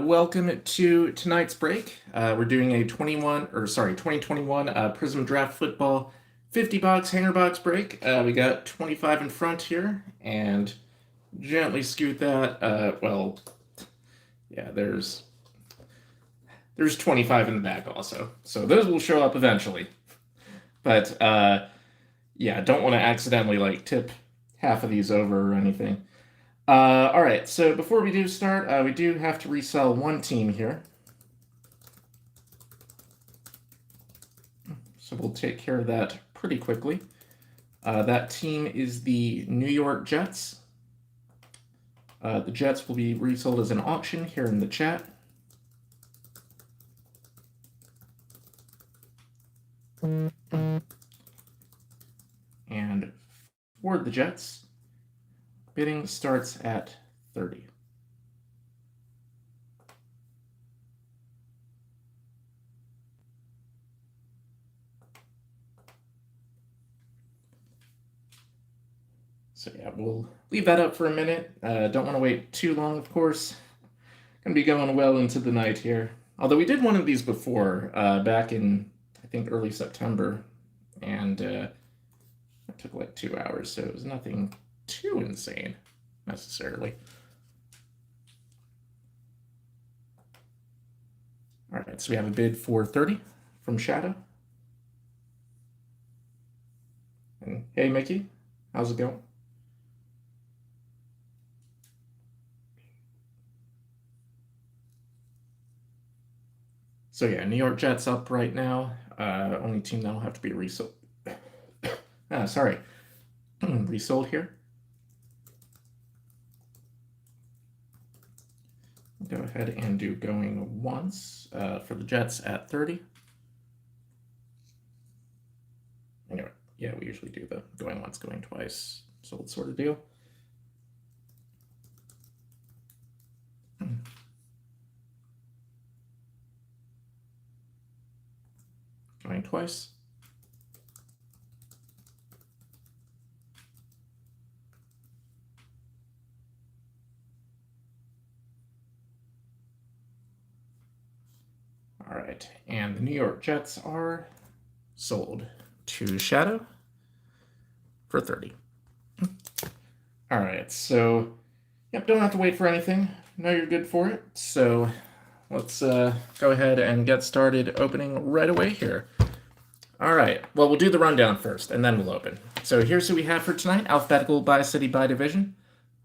Welcome to tonight's break. We're doing a 2021 Prizm Draft Football 50 box hanger box break. We got 25 in front here, and gently scoot that. Yeah, there's 25 in the back also, so those will show up eventually. But yeah, don't want to accidentally tip half of these over or anything. All right, so before we do start, we do have to resell one team here. So we'll take care of that pretty quickly. That team is the New York Jets. The Jets will be resold as an auction here in the chat. And for the Jets, bidding starts at 30. So yeah, we'll leave that up for a minute. Don't want to wait too long, of course. Gonna be going well into the night here. Although we did one of these before, back in, I think, early September. And it took like 2 hours, so it was nothing too insane, necessarily. All right, so we have a bid for 30 from Shadow. And hey, Mickey, how's it going? So yeah, New York Jets up right now. Only team that'll have to be resold. Sorry, resold here. Go ahead and do going once for the Jets at 30. Anyway, yeah, we usually do the going once, going twice, sold sort of deal. Going twice. All right, and the New York Jets are sold to Shadow for 30. All right, so yep, don't have to wait for anything. Know you're good for it. So let's go ahead and get started opening right away here. All right, well, we'll do the rundown first, and then we'll open. So here's who we have for tonight, alphabetical by city by division.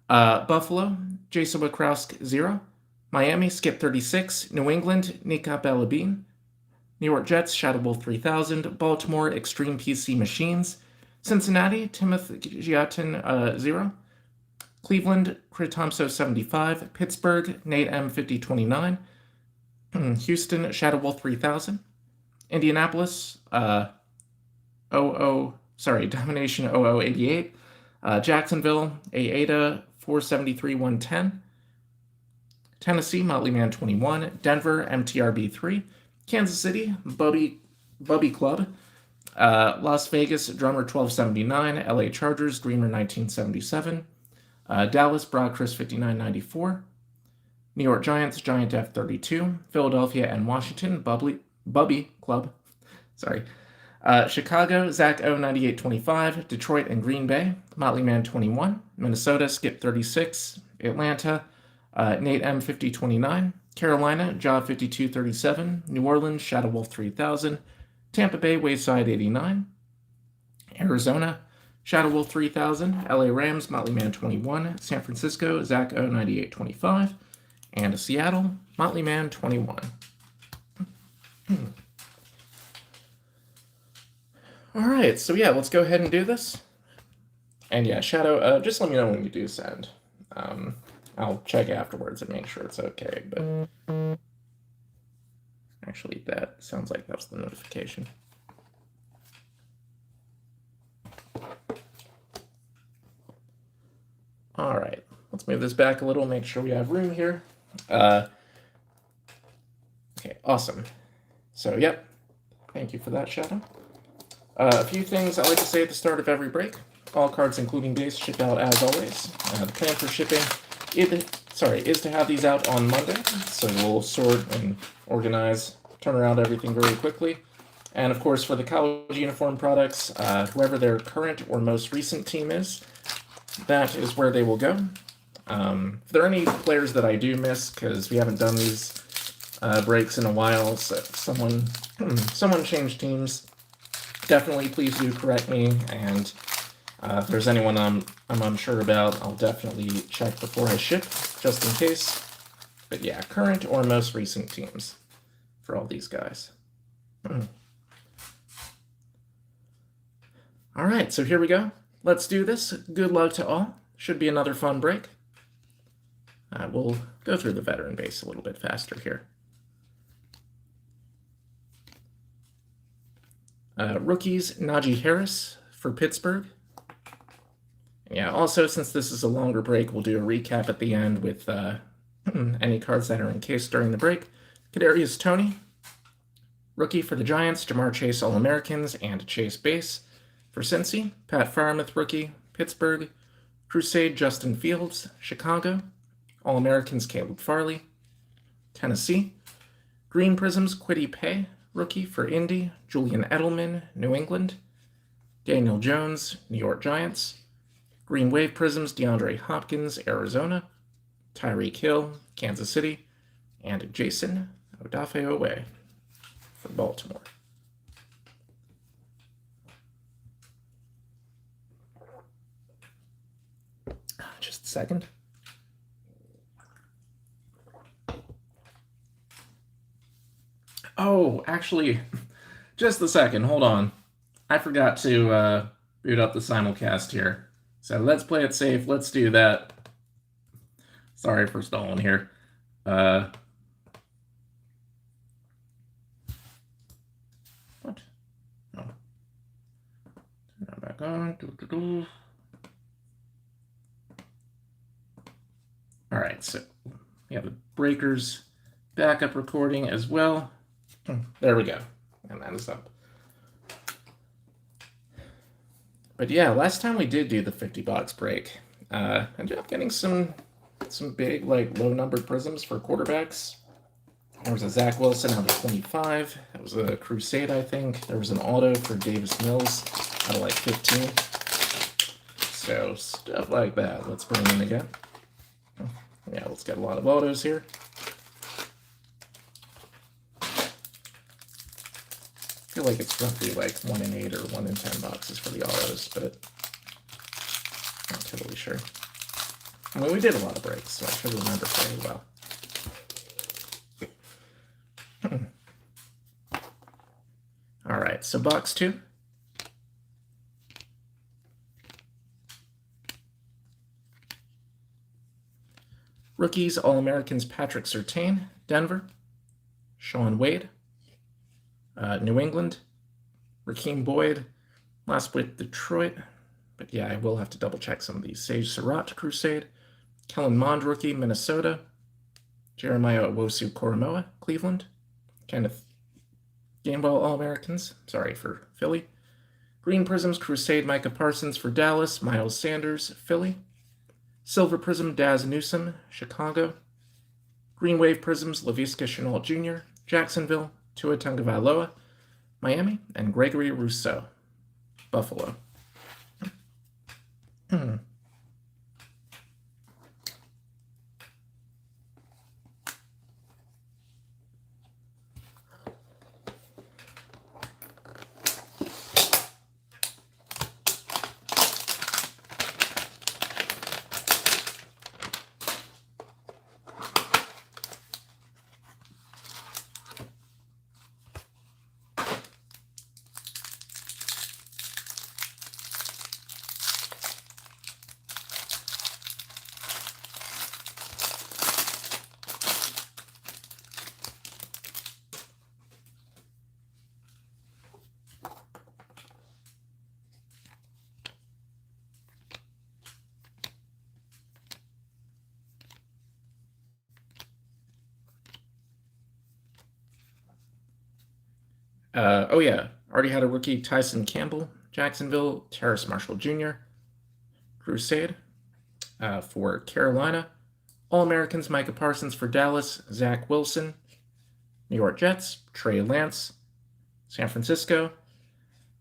Buffalo, Jason Wachowski, 0. Miami, Skip 36. New England, Nika Bellabine. New York Jets, Shadow Wolf 3000. Baltimore, Extreme PC Machines. Cincinnati, Timothy Giatin, 0. Cleveland, Critomso 75. Pittsburgh, Nate M 5029. Houston, Shadow Wolf 3000. Indianapolis, Domination 0088. Jacksonville, Aida 473 110. Tennessee, Motley Man 21. Denver, MTRB 3. Kansas City, Bubby Club. Las Vegas, Drummer 1279. LA Chargers, Dreamer 1977. Dallas, Broad Chris 5994. New York Giants, Giant F32. Philadelphia and Washington, Bubby Club. Sorry. Chicago, Zach O 9825. Detroit and Green Bay, Motley Man 21. Minnesota, Skip 36. Atlanta, Nate M 5029. Carolina, Job 5237. New Orleans, Shadow Wolf 3000. Tampa Bay, Wayside 89. Arizona, Shadow Wolf 3000. LA Rams, Motley Man 21. San Francisco, Zach O 9825. And Seattle, Motley Man 21. All right, so yeah, let's go ahead and do this. And yeah, Shadow, just let me know when you do send. I'll check afterwards and make sure it's okay, but actually that sounds like that was the notification. All right, let's move this back a little, make sure we have room here. Okay, awesome. So, yep, thank you for that, Shadow. A few things I like to say at the start of every break. All cards, including base, ship out as always. The plan for shipping is is to have these out on Monday. So we'll sort and organize, turn around everything very quickly. And of course, for the college uniform products, whoever their current or most recent team is, that is where they will go. If there are any players that I do miss, because we haven't done these breaks in a while, so someone changed teams, definitely please do correct me. And if there's anyone I'm unsure about, I'll definitely check before I ship, just in case. But yeah, current or most recent teams for all these guys. All right, so here we go. Let's do this. Good luck to all. Should be another fun break. We'll go through the veteran base a little bit faster here. Rookies, Najee Harris for Pittsburgh. Yeah, also, since this is a longer break, we'll do a recap at the end with any cards that are in case during the break. Kadarius Toney, rookie for the Giants, Jamar Chase All-Americans, and Chase Base. For Cincy, Pat Freiermuth, rookie, Pittsburgh. Crusade, Justin Fields, Chicago. All-Americans, Caleb Farley. Tennessee. Green Prisms, Kwity Paye, rookie for Indy. Julian Edelman, New England. Daniel Jones, New York Giants. Green Wave Prisms, DeAndre Hopkins, Arizona. Tyreek Hill, Kansas City. And Jason Odafe-Oweh for Baltimore. Just a second. Oh, actually, just a second. Hold on. I forgot to boot up the simulcast here. So let's play it safe. Let's do that. Sorry for stalling here. What? No. Turn that back on. All right, so we have the breakers backup recording as well. There we go. And that is up. But yeah, last time we did do the 50-box break, ended up getting some big, like, low-numbered prisms for quarterbacks. There was a Zach Wilson out of 25. That was a Crusade, I think. There was an auto for Davis Mills out of, like, 15. So, stuff like that. Let's bring them in again. Yeah, let's get a lot of autos here. I feel like it's roughly like 1 in 8 or 1 in 10 boxes for the autos, but not totally sure. I mean, we did a lot of breaks, so I should remember fairly well. All right, so box 2. Rookies, All-Americans, Patrick Surtain, Denver. Sean Wade, New England. Rakeem Boyd, last with Detroit. But yeah, I will have to double check some of these. Sage Surratt, Crusade. Kellen Mond, rookie, Minnesota. Jeremiah Owusu-Koramoah, Cleveland. Kenneth Gainwell, All-Americans. Sorry for Philly. Green Prisms, Crusade, Micah Parsons for Dallas. Miles Sanders, Philly. Silver Prism, Daz Newsome, Chicago. Green Wave Prisms, Laviska Shenault Jr., Jacksonville. Tua Tagovailoa, Miami. And Gregory Rousseau, Buffalo. Oh yeah, already had a rookie, Tyson Campbell, Jacksonville. Terrace Marshall Jr., Crusade. For Carolina, All-Americans, Micah Parsons for Dallas, Zach Wilson. New York Jets, Trey Lance. San Francisco.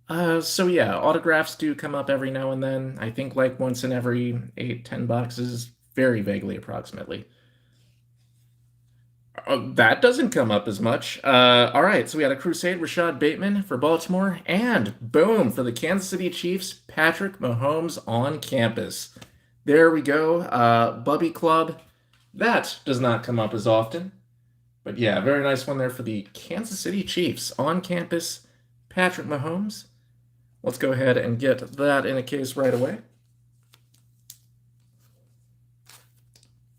So yeah, autographs do come up every now and then. I think like once in every 8-10 boxes, very vaguely approximately. That doesn't come up as much. All right, so we had a Crusade Rashad Bateman for Baltimore, and boom, for the Kansas City Chiefs, Patrick Mahomes on campus. There we go. Bubby Club. That does not come up as often. But yeah, very nice one there for the Kansas City Chiefs on campus, Patrick Mahomes. Let's go ahead and get that in a case right away.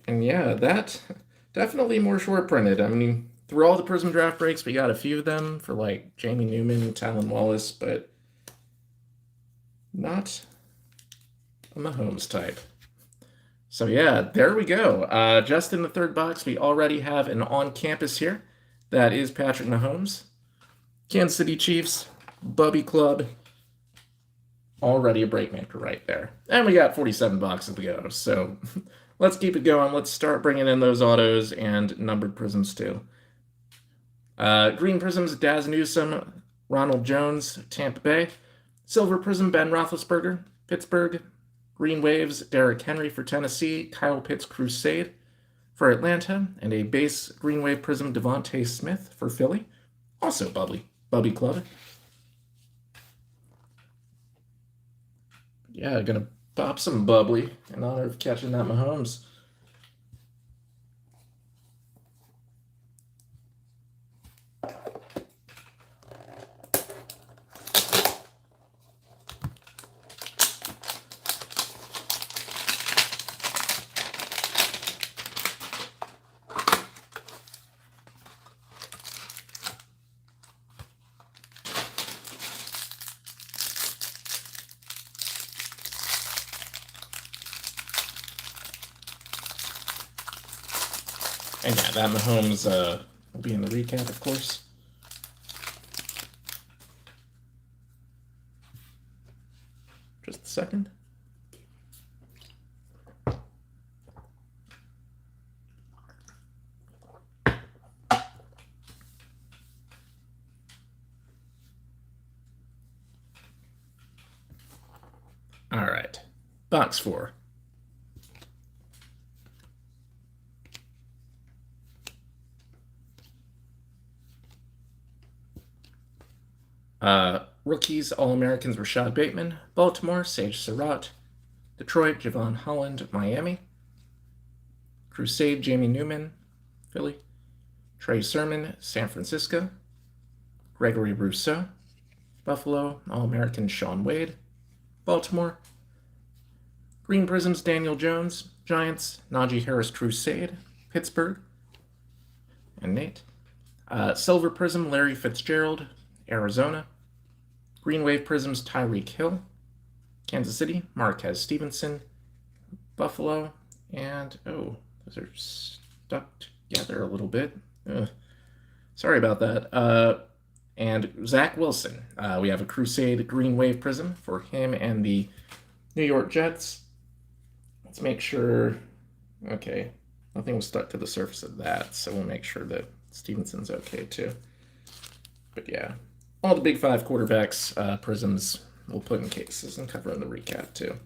And yeah, that definitely more short printed. I mean, through all the Prizm draft breaks, we got a few of them for like Jamie Newman, Talon Wallace, but not a Mahomes type. So yeah, there we go. Just in the third box, we already have an on-campus here. That is Patrick Mahomes. Kansas City Chiefs, Bubby Club. Already a breakmaker right there. And we got 47 boxes to go, so let's keep it going. Let's start bringing in those autos and numbered Prizms too. Green Prizms, Daz Newsome, Ronald Jones, Tampa Bay. Silver Prizm, Ben Roethlisberger, Pittsburgh. Green Waves, Derrick Henry for Tennessee, Kyle Pitts Crusade for Atlanta, and a base Green Wave Prizm, Devontae Smith for Philly. Also Bubby Club. Yeah, gonna pop some bubbly in honor of catching that Mahomes. And yeah, that Mahomes will be in the recap, of course. Just a second. All right, box 4. Rookies, All-Americans, Rashad Bateman, Baltimore, Sage Surratt, Detroit, Javon Holland, Miami, Crusade, Jamie Newman, Philly, Trey Sermon, San Francisco, Gregory Rousseau, Buffalo, All-American, Shaun Wade, Baltimore, Green Prizms, Daniel Jones, Giants, Najee Harris, Crusade, Pittsburgh, and Nate, Silver Prizm, Larry Fitzgerald, Arizona, Green Wave Prizms, Tyreek Hill, Kansas City, Marquez Stevenson, Buffalo, and oh, those are stuck together a little bit. Sorry about that. And Zach Wilson. We have a Crusade Green Wave Prizm for him and the New York Jets. Let's make sure. Okay, nothing was stuck to the surface of that, so we'll make sure that Stevenson's okay too. But yeah, all the big 5 quarterbacks Prizms we'll put in cases and cover in the recap too.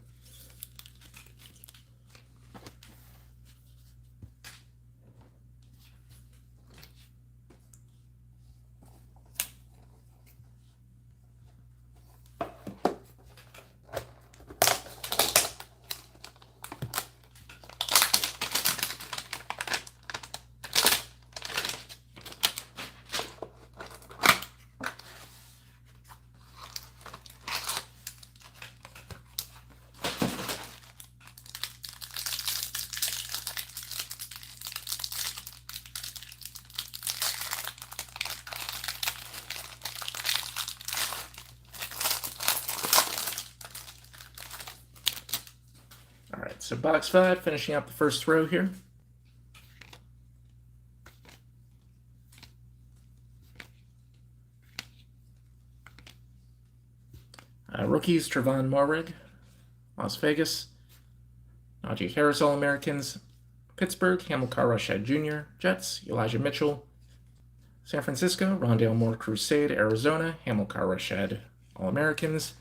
All right, so box 5, finishing up the first row here. Rookies, Trevon Moehrig, Las Vegas, Najee Harris, All-Americans, Pittsburgh, Hamilcar Rushed Jr. Jets, Elijah Mitchell. San Francisco, Rondale Moore Crusade. Arizona, Hamilcar Rushed All-Americans.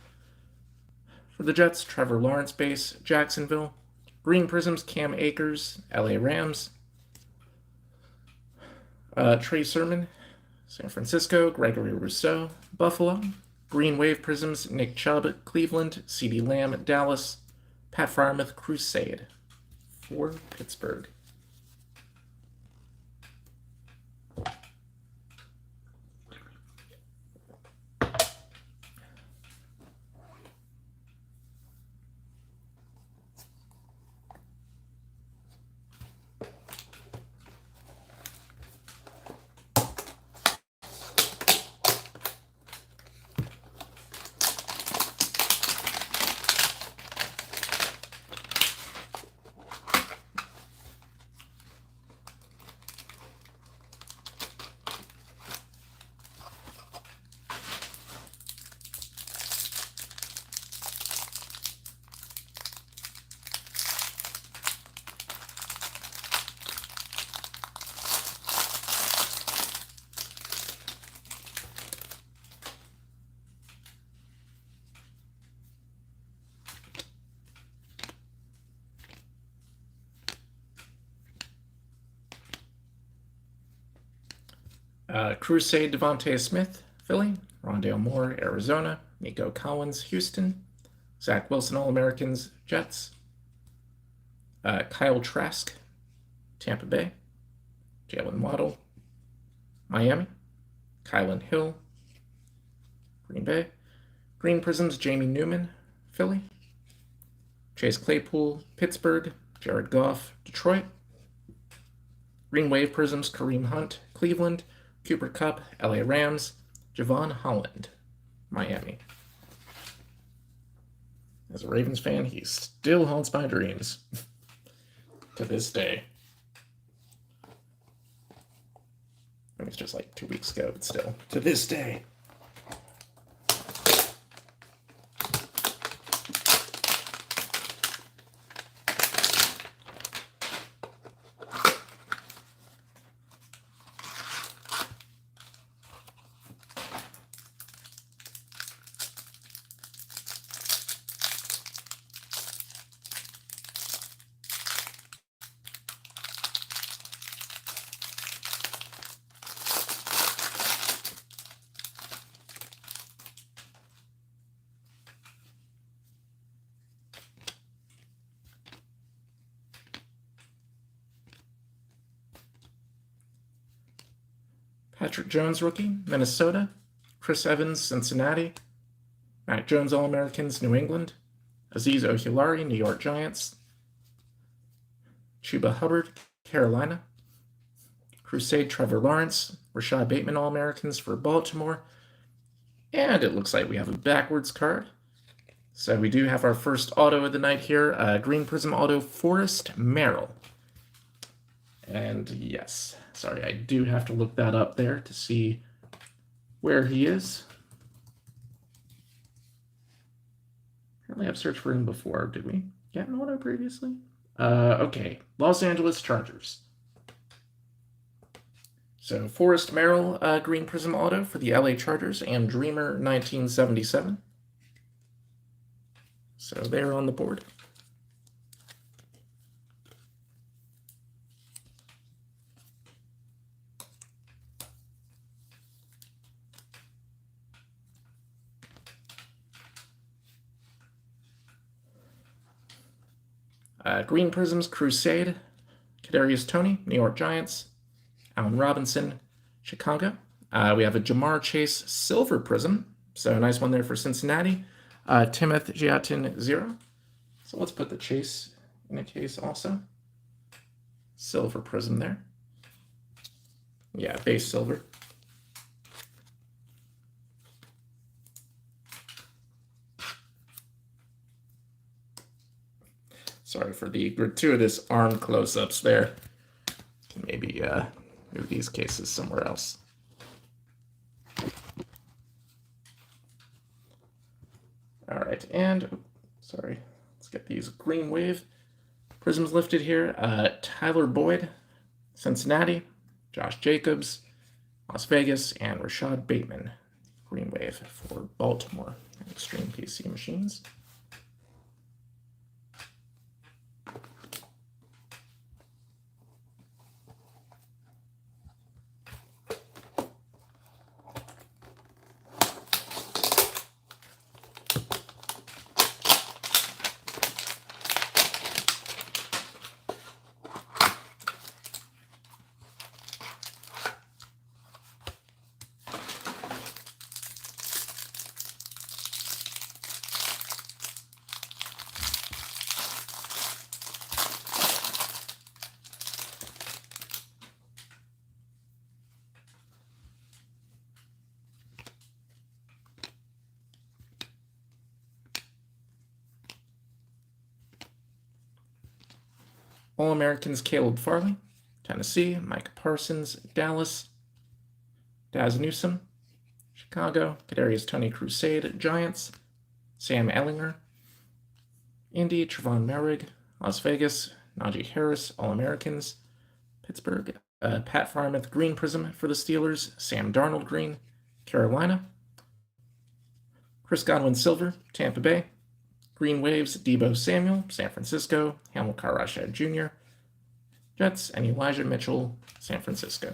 For the Jets, Trevor Lawrence base. Jacksonville. Green Prisms, Cam Akers. LA Rams. Trey Sermon, San Francisco. Gregory Rousseau, Buffalo. Green Wave Prisms, Nick Chubb, Cleveland. CeeDee Lamb, Dallas. Pat Freiermuth, Crusade for Pittsburgh. Crusade Devontae Smith, Philly. Rondale Moore, Arizona. Nico Collins, Houston. Zach Wilson, All-Americans, Jets. Kyle Trask, Tampa Bay. Jalen Waddle, Miami. Kylan Hill, Green Bay. Green Prisms, Jamie Newman, Philly. Chase Claypool, Pittsburgh. Jared Goff, Detroit. Green Wave Prisms, Kareem Hunt, Cleveland. Cooper Kupp, LA Rams. Javon Holland, Miami. As a Ravens fan, he still haunts my dreams to this day. I mean, it's just like 2 weeks ago, but still, to this day. Patrick Jones, rookie, Minnesota. Chris Evans, Cincinnati. Mac Jones, All-Americans, New England. Azeez Ojulari, New York Giants. Chuba Hubbard, Carolina. Crusade, Trevor Lawrence. Rashad Bateman, All-Americans for Baltimore. And it looks like we have a backwards card. So we do have our first auto of the night here. Green Prism auto, Forrest Merrill. And yes, sorry, I do have to look that up there to see where he is. Apparently I've searched for him before. Did we get an auto previously? Okay, Los Angeles Chargers. So Forrest Merrill, Green Prism auto for the LA Chargers, and Dreamer 1977. So they're on the board. Green Prisms, Crusade. Kadarius Toney, New York Giants. Allen Robinson, Chicago. We have a Jamar Chase Silver Prism. So a nice one there for Cincinnati. Timoth Giatin 0. So let's put the Chase in a case also. Silver Prism there. Yeah, base silver. Sorry for the gratuitous arm close-ups there. Can maybe move these cases somewhere else. All right, and sorry, let's get these Green Wave Prisms lifted here. Tyler Boyd, Cincinnati, Josh Jacobs, Las Vegas, and Rashad Bateman, Green Wave for Baltimore and Extreme PC Machines. All-Americans Caleb Farley, Tennessee, Micah Parsons, Dallas, Daz Newsome, Chicago, Kadarius Toney Crusade, Giants, Sam Ellinger, Indy, Trevon Merrick, Las Vegas, Najee Harris, All-Americans, Pittsburgh, Pat Frymouth Green Prizm for the Steelers, Sam Darnold Green, Carolina, Chris Godwin Silver, Tampa Bay, Green Waves, Deebo Samuel, San Francisco, Hamilcar Rashed Jr., Jets, and Elijah Mitchell, San Francisco.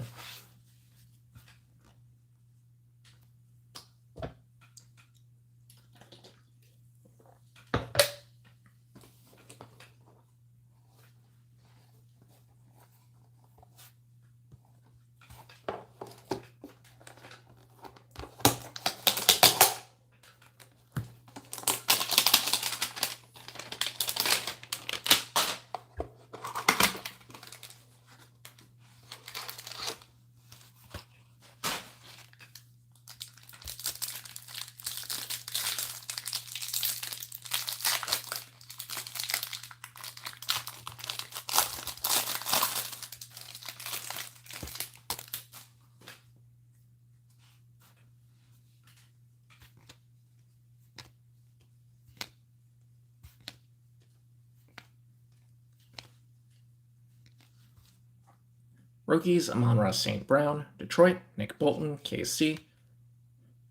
Rookies, Amon-Ra St. Brown, Detroit, Nick Bolton, KC,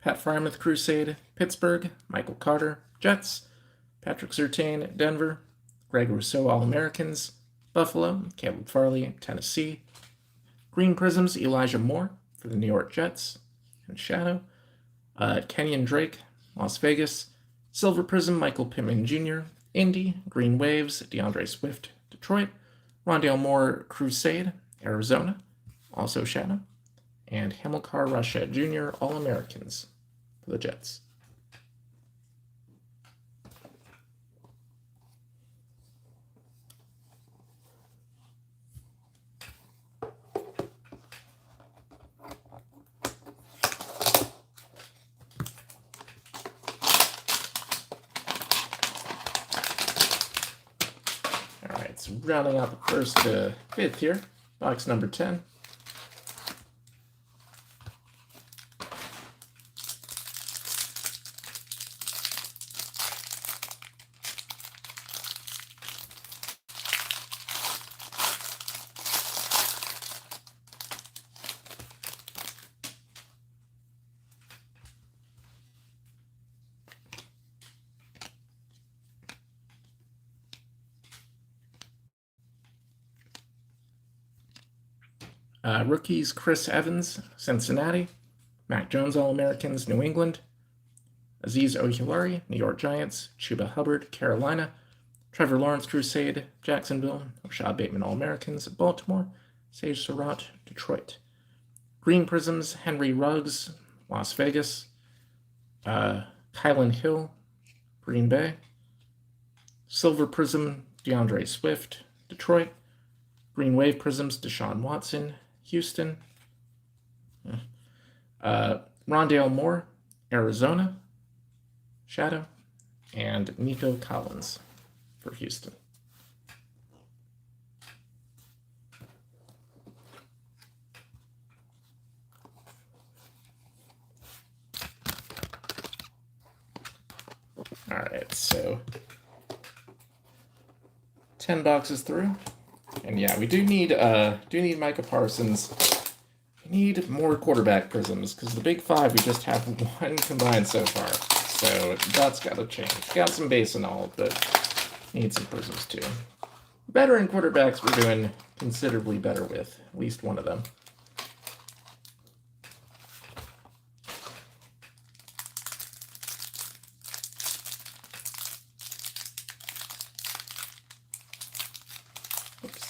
Pat Frymouth Crusade, Pittsburgh, Michael Carter, Jets, Patrick Surtain, Denver, Greg Rousseau All-Americans, Buffalo, Caleb Farley, Tennessee, Green Prisms, Elijah Moore for the New York Jets, and Shadow, Kenyon Drake, Las Vegas, Silver Prism, Michael Pittman Jr., Indy, Green Waves, DeAndre Swift, Detroit, Rondale Moore Crusade, Arizona, also Shadow, and Hamilcar Rashed Jr., All-Americans for the Jets. All right, so rounding out the first to fifth here. Box number 10. Rookies, Chris Evans, Cincinnati, Mac Jones All-Americans, New England, Azeez Ojulari, New York Giants, Chuba Hubbard, Carolina, Trevor Lawrence Crusade, Jacksonville, Rashad Bateman All-Americans, Baltimore, Sage Surratt, Detroit. Green Prisms, Henry Ruggs, Las Vegas, Kylan Hill, Green Bay, Silver Prism, DeAndre Swift, Detroit, Green Wave Prisms, Deshaun Watson, Houston, Rondale Moore, Arizona, Shadow, and Nico Collins for Houston. All right, so 10 boxes through, And yeah, we do need Micah Parsons. We need more quarterback prisms, because the big five, we just have one combined so far. So that's got to change. Got some base and all, but need some prisms too. Veteran quarterbacks we're doing considerably better with, at least one of them. Oops.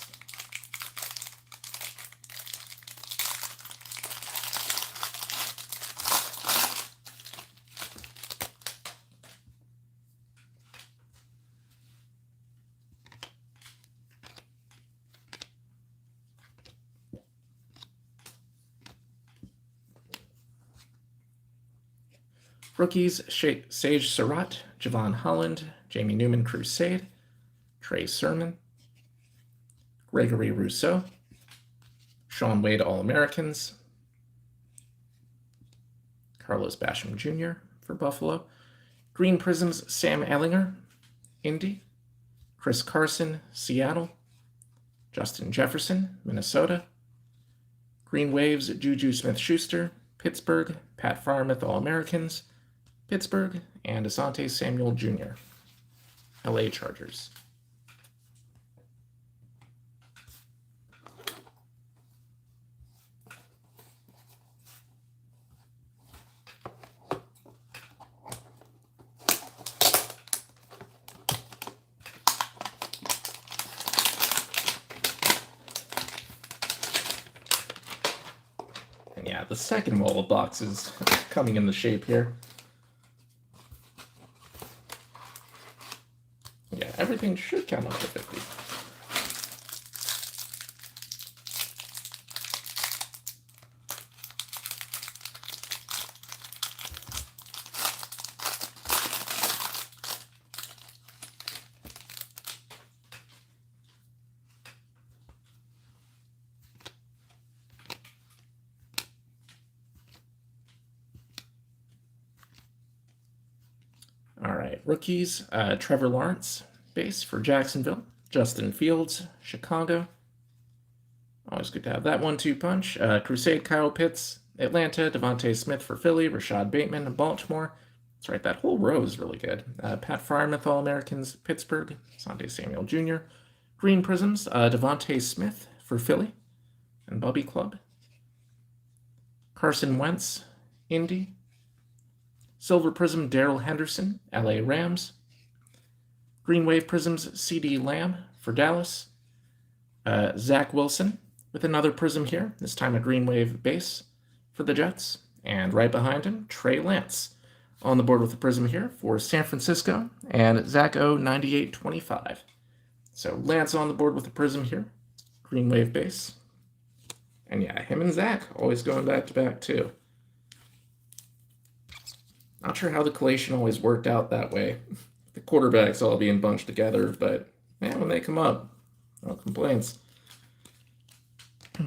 Rookies, Sage Surratt, Javon Holland, Jamie Newman Crusade, Trey Sermon, Gregory Rousseau, Sean Wade All-Americans, Carlos Basham Jr. for Buffalo, Green Prisms, Sam Ellinger, Indy, Chris Carson, Seattle, Justin Jefferson, Minnesota, Green Waves, Juju Smith-Schuster, Pittsburgh, Pat Freiermuth All-Americans, Pittsburgh, and Asante Samuel Jr., LA Chargers. And yeah, the second wall of boxes coming in the shape here. Yeah, everything should count up to 50. All right, rookies, Trevor Lawrence, base for Jacksonville. Justin Fields, Chicago. Always good to have that 1-2 punch. Crusade, Kyle Pitts, Atlanta. Devontae Smith for Philly. Rashad Bateman, Baltimore. That's right, that whole row is really good. Pat Freiermuth, All-Americans, Pittsburgh. Asante Samuel Jr. Green Prisms, Devontae Smith for Philly and Bubby Club. Carson Wentz, Indy. Silver Prism, Darrell Henderson, LA Rams. Green Wave Prisms, CD Lamb for Dallas. Zach Wilson with another Prism here, this time a Green Wave base for the Jets. And right behind him, Trey Lance on the board with the Prism here for San Francisco, and Zach O 9825. So Lance on the board with the Prism here, Green Wave base. And yeah, him and Zach always going back to back too. Not sure how the collation always worked out that way. The quarterbacks all being bunched together, but man, when they come up, no complaints. So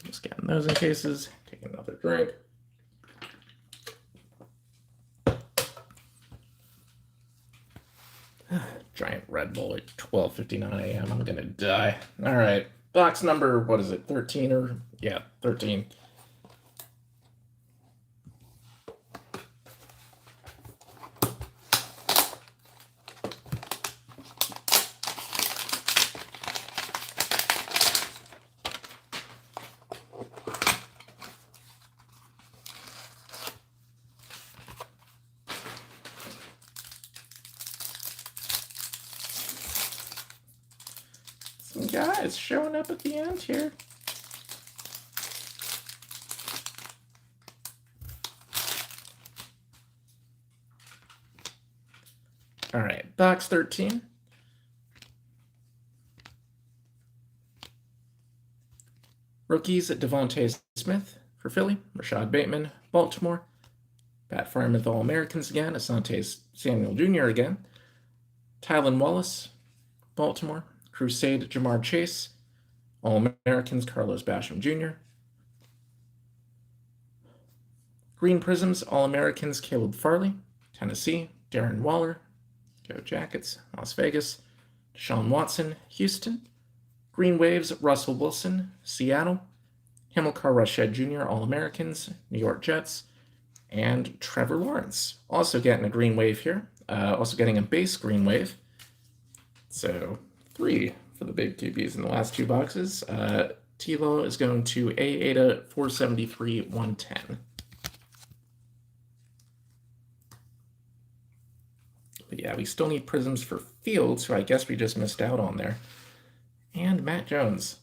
just getting those in cases, take another drink. Giant Red Bull at 12:59 a.m. I'm gonna die. All right, box number, what is it, 13 or, yeah, 13. Some guys showing up at the end here. All right, box 13. Rookies at Devontae Smith for Philly, Rashad Bateman, Baltimore, Pat Freiermuth All-Americans again, Asante Samuel Jr. again, Tylan Wallace, Baltimore, Crusade Jamar Chase, All-Americans Carlos Basham Jr., Green Prisms, All-Americans, Caleb Farley. Tennessee, Darren Waller. Go Jackets. Las Vegas, Deshaun Watson, Houston. Green Waves, Russell Wilson, Seattle. Hamilcar Rashed Jr., All-Americans, New York Jets. And Trevor Lawrence. Also getting a green wave here. Also getting a base green wave. So 3 for the big QBs in the last 2 boxes. T-Law is going to A-Ada 473 110. But yeah, we still need Prisms for Fields, who I guess we just missed out on there. And Matt Jones.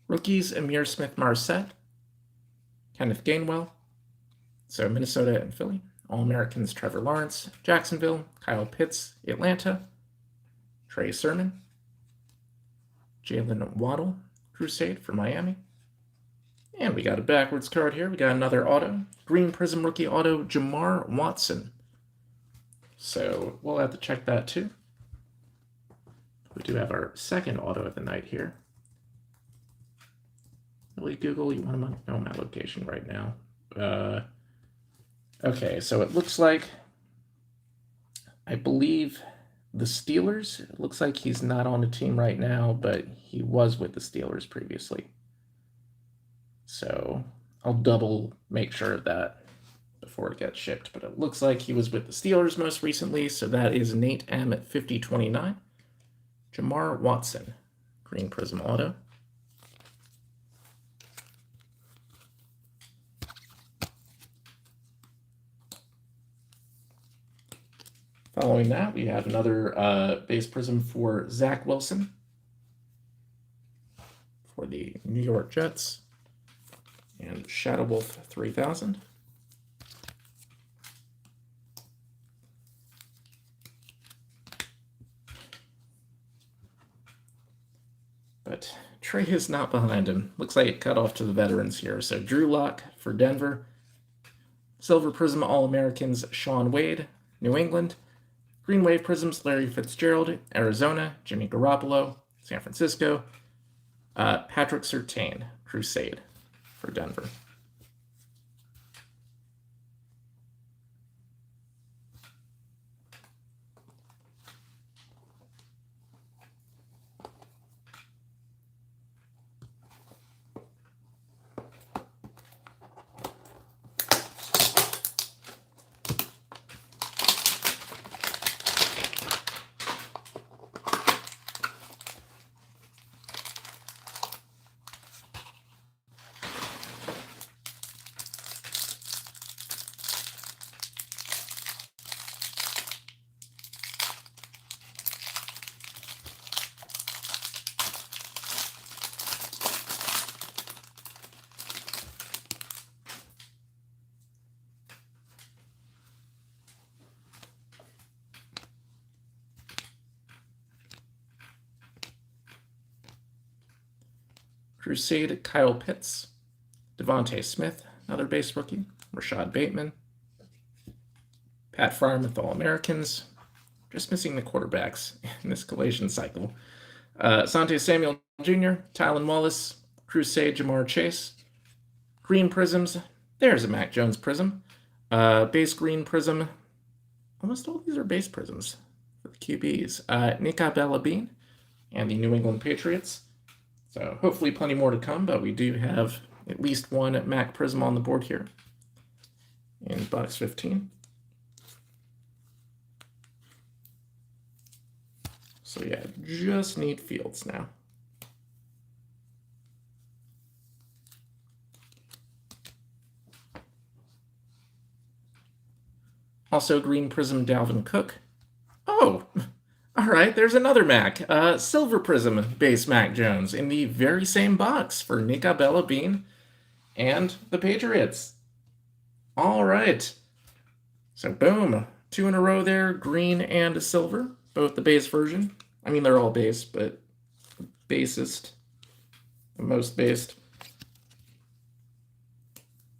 Rookies, Amir Smith-Marset, Kenneth Gainwell, so Minnesota and Philly. All-Americans, Trevor Lawrence, Jacksonville, Kyle Pitts, Atlanta, Trey Sermon, Jalen Waddle, Crusade for Miami. And we got a backwards card here. We got another auto. Green Prism rookie auto, Jamar Watson. So we'll have to check that too. We do have our second auto of the night here. Really, Google, you want to know my location right now? Okay, so it looks like, I believe the Steelers. It looks like he's not on the team right now, but he was with the Steelers previously. So I'll double make sure of that before it gets shipped. But it looks like he was with the Steelers most recently, so that is Nate M at 5029. Jamar Watson, Green Prism auto. Following that, we have another base prism for Zach Wilson for the New York Jets and Shadow Wolf 3000. But Trey is not behind him. Looks like it cut off to the veterans here. So Drew Lock for Denver. Silver Prism All-Americans, Sean Wade, New England. Green Wave Prisms, Larry Fitzgerald, Arizona. Jimmy Garoppolo, San Francisco. Patrick Surtain, Crusade for Denver. Crusade, Kyle Pitts, Devontae Smith, another base rookie, Rashad Bateman, Pat Frymouth, All-Americans, just missing the quarterbacks in this collation cycle. Asante Samuel Jr., Tylan Wallace, Crusade, Jamar Chase, Green Prisms, there's a Mac Jones Prism, base Green Prism, almost all these are base Prisms for the QBs, Nika Bellabine, and the New England Patriots. So hopefully plenty more to come, but we do have at least one Mac Prism on the board here in box 15. So yeah, just need Fields now. Also green Prizm Dalvin Cook. Oh, all right, there's another Mac. Silver Prizm base Mac Jones in the very same box for Nika Bella Bean and the Patriots. All right. So boom, 2 in a row there, green and silver, both the base version. I mean, they're all base, but basest, the most based.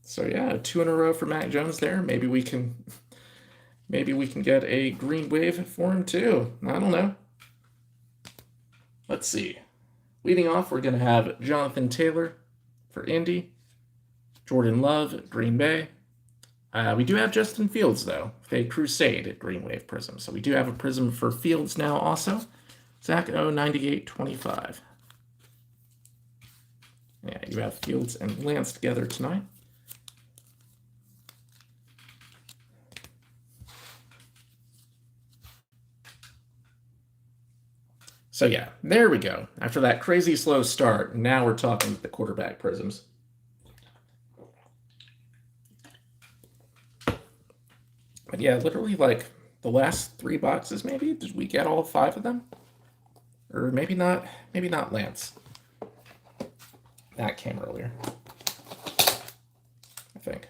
So yeah, 2 in a row for Mac Jones there. Maybe we can get a green wave for him too. I don't know. Let's see. Leading off, we're going to have Jonathan Taylor for Indy, Jordan Love, Green Bay. We do have Justin Fields, though, with a Crusade Green Wave Prizm. So we do have a Prizm for Fields now also. Zach O, 9825. Yeah, you have Fields and Lance together tonight. So yeah, there we go. After that crazy slow start, now we're talking the quarterback Prizms. But yeah, literally like the last 3 boxes, maybe? Did we get all 5 of them? Or maybe not Lance. That came earlier, I think.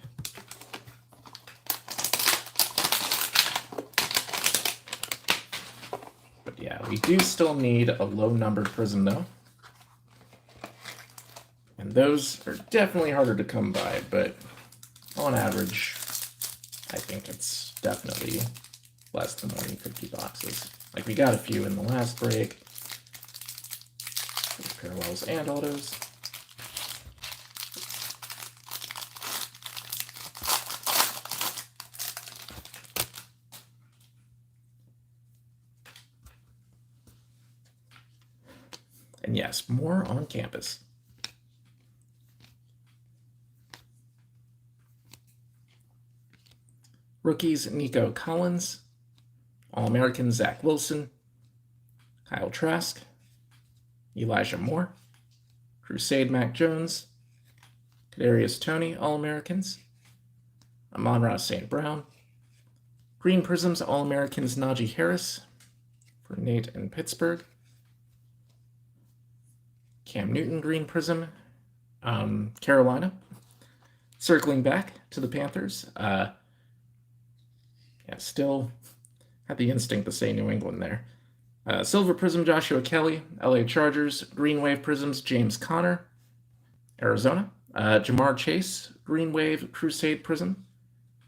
But yeah, we do still need a low-numbered Prizm, though. And those are definitely harder to come by, but on average, I think it's definitely less than 150 boxes. Like, we got a few in the last break. There's parallels and autos. And yes, more on campus. Rookies, Nico Collins. All-American, Zach Wilson. Kyle Trask. Elijah Moore. Crusade, Mac Jones. Kadarius Toney, All-Americans. Amon-Ra St. Brown. Green Prizms, All-Americans, Najee Harris for Nate in Pittsburgh. Cam Newton, Green Prizm, Carolina. Circling back to the Panthers. Yeah, still had the instinct to say New England there. Silver Prizm, Joshua Kelly, LA Chargers. Green Wave Prizms, James Conner, Arizona. Jamar Chase, Green Wave Crusade Prizm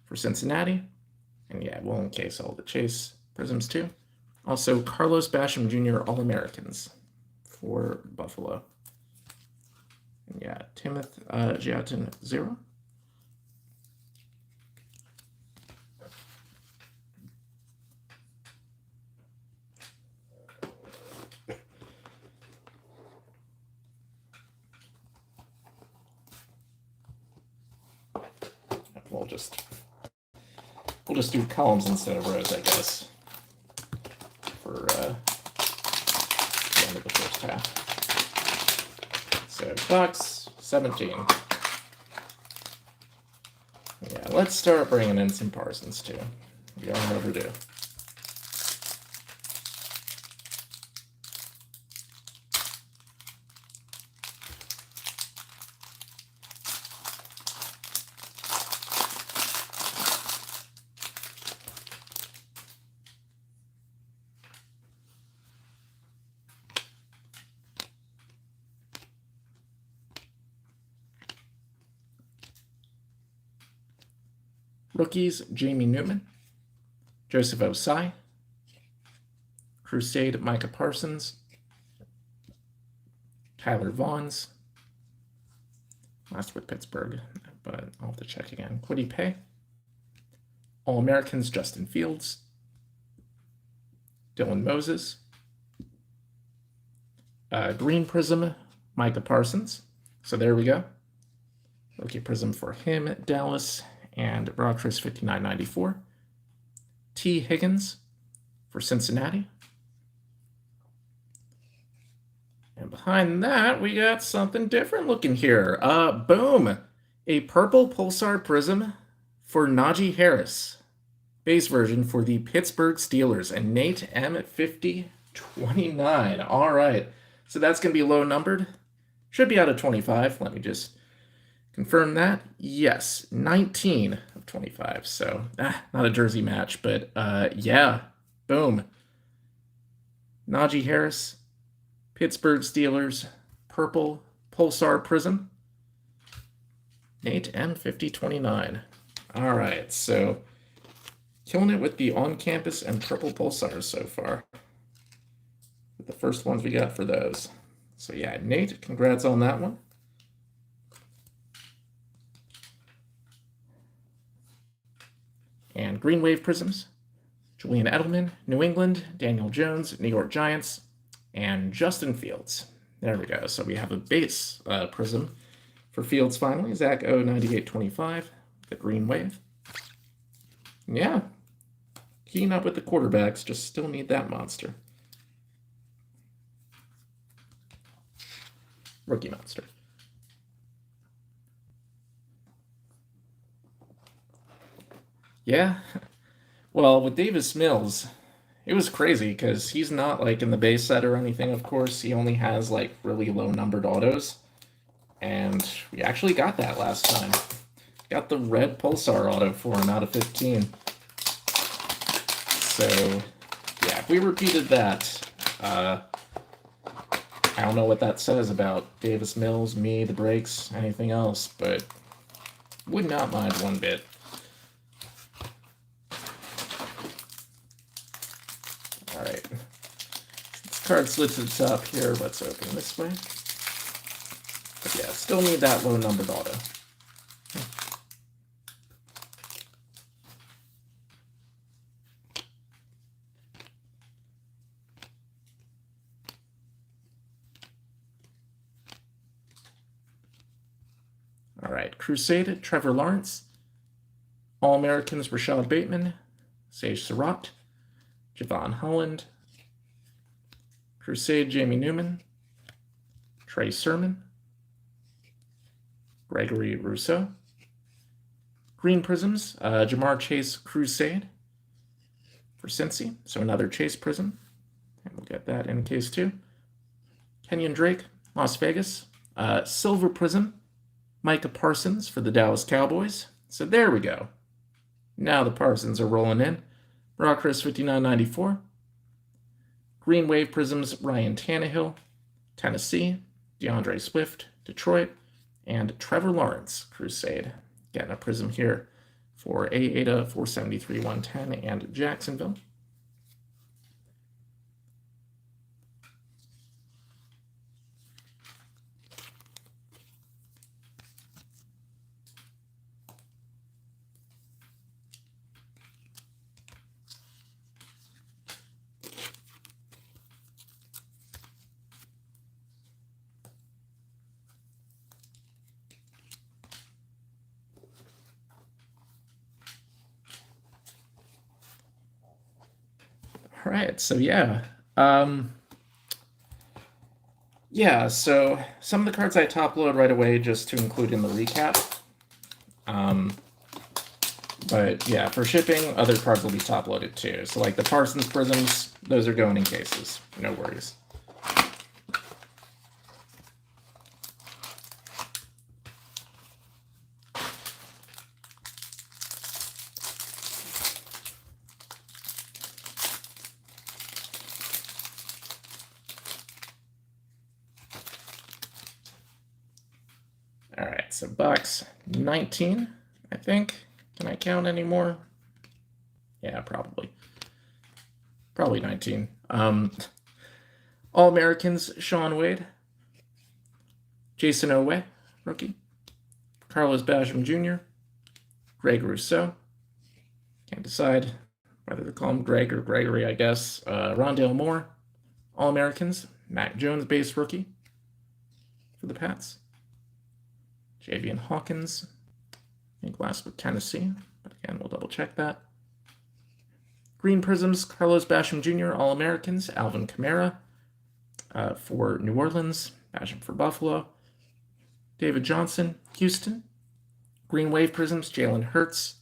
for Cincinnati. And yeah, we'll encase all the Chase Prizms too. Also, Carlos Basham Jr. All-Americans for Buffalo. And yeah, Timoth Giatin 0. We'll just do columns instead of rows, I guess, for the end of the first half. So box 17. Yeah, let's start bringing in some Parsons too. We aren't overdue. Rookies, Jamie Newman, Joseph Osai, Crusade, Micah Parsons, Tyler Vaughns, last with Pittsburgh, but I'll have to check again. Kwity Paye, All-Americans, Justin Fields, Dylan Moses, Green Prizm, Micah Parsons. So there we go. Rookie Prizm for him, Dallas, and Brockris 5994. T. Higgins for Cincinnati. And behind that, we got something different looking here. Boom! A purple pulsar prism for Najee Harris. Base version for the Pittsburgh Steelers. And Nate M5029. All right. So that's going to be low numbered. Should be out of 25. Let me just confirm that. Yes, 19 of 25. So, not a jersey match, but yeah. Boom. Najee Harris. Pittsburgh Steelers, purple pulsar prism. Nate M5029. All right, so killing it with the on-campus and triple pulsars so far. The first ones we got for those. So yeah, Nate, congrats on that one. And Green Wave prisms. Julian Edelman, New England, Daniel Jones, New York Giants, and Justin Fields. There we go. So we have a base prism for Fields finally. Zach O9825, the Green Wave. Yeah. Keying up with the quarterbacks, just still need that monster. Rookie monster. Yeah. Well, with Davis Mills, it was crazy because he's not like in the base set or anything, of course. He only has like really low numbered autos. And we actually got that last time. Got the red Pulsar auto for him out of 15. So, yeah, if we repeated that, I don't know what that says about Davis Mills, me, the breaks, anything else, but would not mind one bit. Alright. This card slid to the top here. Let's open this way. But yeah, still need that low numbered auto. Alright, Crusade, Trevor Lawrence. All-Americans, Rashad Bateman. Sage Surratt. Javon Holland. Crusade, Jamie Newman. Trey Sermon. Gregory Rousseau. Green Prisms, Jamar Chase Crusade for Cincy. So another Chase Prism. And we'll get that in case 2. Kenyon Drake, Las Vegas. Silver Prism, Micah Parsons for the Dallas Cowboys. So there we go. Now the Parsons are rolling in. Rockris 5994. Green Wave Prisms, Ryan Tannehill. Tennessee, DeAndre Swift, Detroit. And Trevor Lawrence, Crusade. Getting a prism here for A-Ada, 473, 110, and Jacksonville. All right, so yeah. Yeah, so some of the cards I top load right away just to include in the recap. But yeah, for shipping, other cards will be top loaded too. So like the Parsons Prisms, those are going in cases. No worries. All right, so box 19, I think. Can I count anymore? Yeah, probably. Probably 19. All-Americans, Sean Wade. Jason Owe, rookie. Carlos Basham Jr. Greg Rousseau. Can't decide whether to call him Greg or Gregory, I guess. Rondale Moore. All-Americans, Mac Jones, base rookie for the Pats. Javian Hawkins, I think last with Tennessee, but again, we'll double check that. Green Prisms, Carlos Basham Jr., All-Americans, Alvin Kamara. For New Orleans, Basham for Buffalo. David Johnson, Houston. Green Wave Prisms, Jalen Hurts,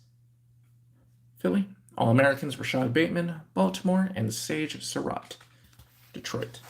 Philly. All-Americans, Rashad Bateman, Baltimore, and Sage Surratt, Detroit.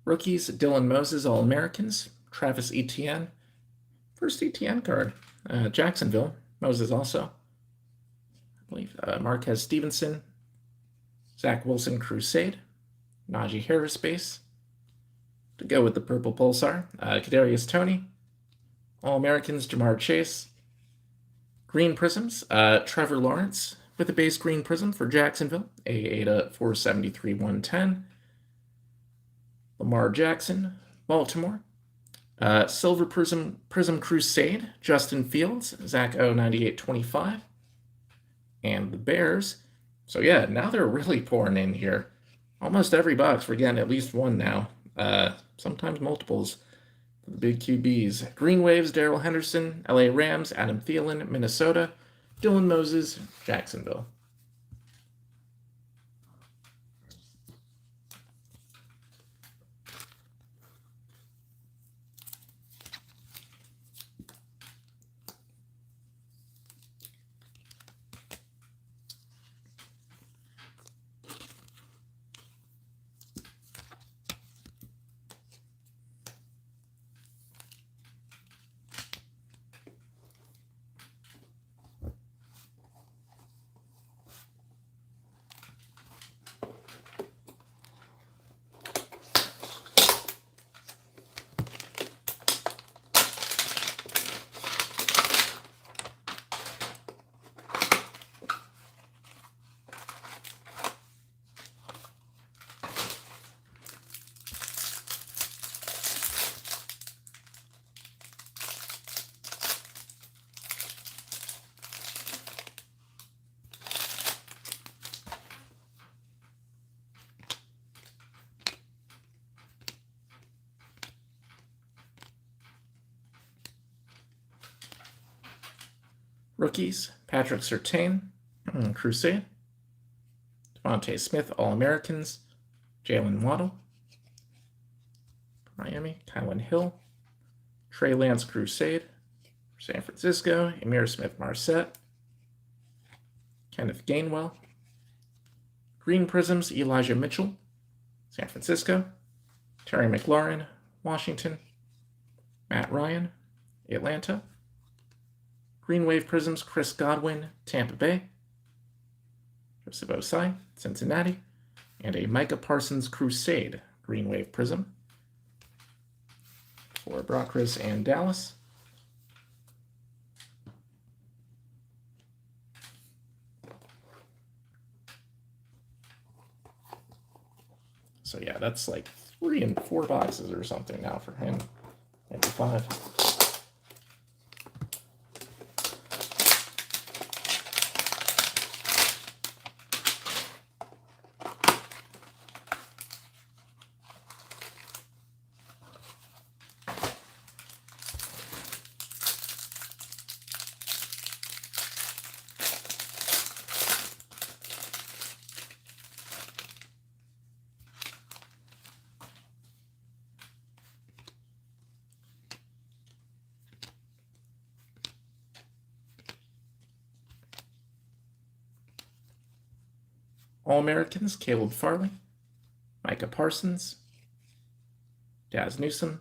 Rookies, Dylan Moses, All-Americans. Travis Etienne, first Etienne card. Jacksonville, Moses also. I believe Marquez Stevenson, Zach Wilson, Crusade. Najee Harris base. To go with the purple Pulsar, Kadarius Toney. All-Americans, Jamar Chase. Green Prisms, Trevor Lawrence with a base green prism for Jacksonville, A8 473 110. Lamar Jackson, Baltimore. Silver Prism Crusade, Justin Fields, Zach O 9825. And the Bears. So yeah, now they're really pouring in here. Almost every box, we're getting at least one now. Sometimes multiples. The big QBs. Green Waves, Darrell Henderson. LA Rams, Adam Thielen, Minnesota. Dylan Moses, Jacksonville. Rookies, Patrick Surtain, Crusade. Devontae Smith, All-Americans. Jalen Waddle. Miami, Kylan Hill. Trey Lance, Crusade. San Francisco, Emir Smith-Marset. Kenneth Gainwell. Green Prisms, Elijah Mitchell, San Francisco. Terry McLaurin, Washington. Matt Ryan, Atlanta. Green Wave Prisms, Chris Godwin, Tampa Bay. Joseph Osai, Cincinnati. And a Micah Parsons Crusade Green Wave Prism for Brock Chris and Dallas. So yeah, that's like 3 and 4 boxes or something now for him. Maybe 5. All-Americans, Caleb Farley, Micah Parsons, Daz Newsome,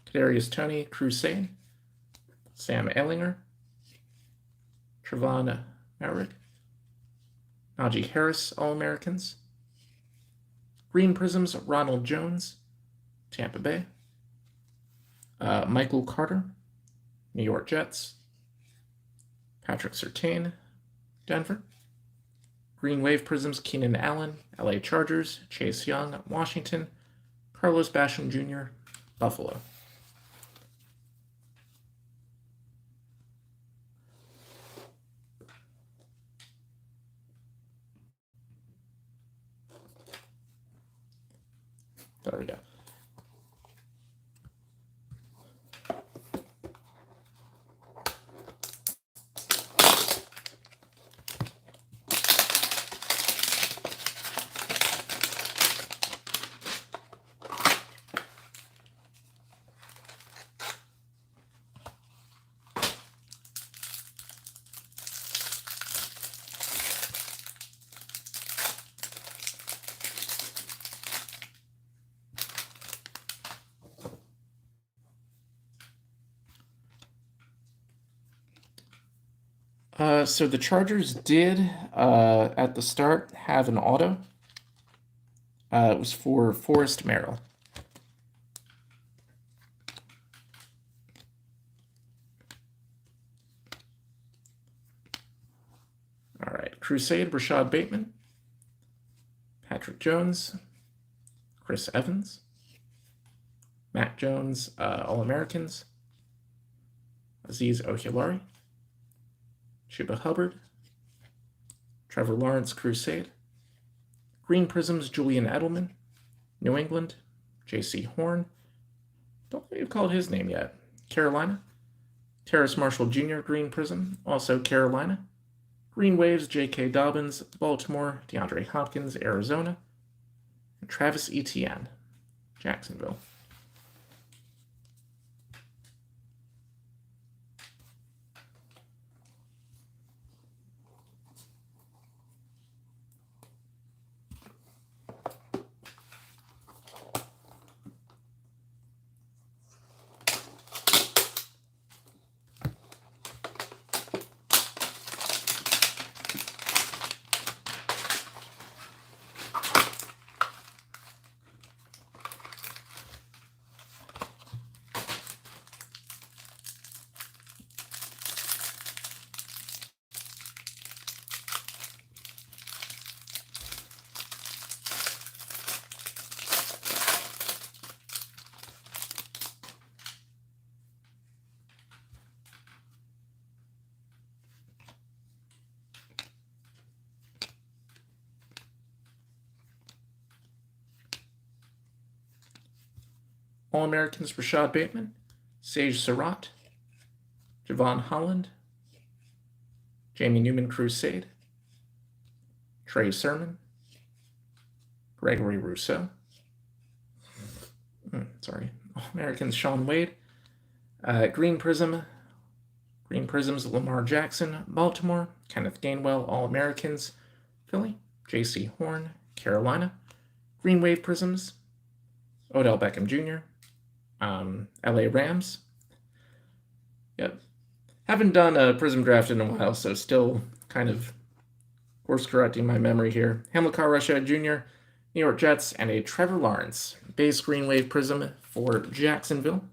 Kadarius Toney, Crusade, Sam Ehlinger, Trevon Merrick, Najee Harris, All-Americans, Green Prisms, Ronald Jones, Tampa Bay, Michael Carter, New York Jets, Patrick Surtain, Denver, Green Wave Prisms, Keenan Allen, LA Chargers, Chase Young, Washington, Carlos Basham Jr., Buffalo. There we go. So the Chargers did, at the start, have an auto. It was for Forrest Merrill. All right, Crusade, Rashad Bateman, Patrick Jones, Chris Evans, Matt Jones, All-Americans, Azeez Ojulari, Chuba Hubbard, Trevor Lawrence, Crusade, Green Prisms, Julian Edelman, New England, J.C. Horn, don't think you've called his name yet, Carolina, Terrace Marshall Jr., Green Prism, also Carolina, Green Waves, J.K. Dobbins, Baltimore, DeAndre Hopkins, Arizona, and Travis Etienne, Jacksonville. All-Americans, Rashad Bateman, Sage Surratt, Javon Holland, Jamie Newman, Crusade, Trey Sermon, Gregory Rousseau, All-Americans, Sean Wade, Green Prisms, Lamar Jackson, Baltimore, Kenneth Gainwell, All-Americans, Philly, J.C. Horn, Carolina, Green Wave Prisms, Odell Beckham Jr., LA Rams. Yep. Haven't done a Prizm draft in a while, so still kind of course-correcting my memory here. Hamilcar Rashed Jr., New York Jets, and a Trevor Lawrence base Green Wave Prizm for Jacksonville.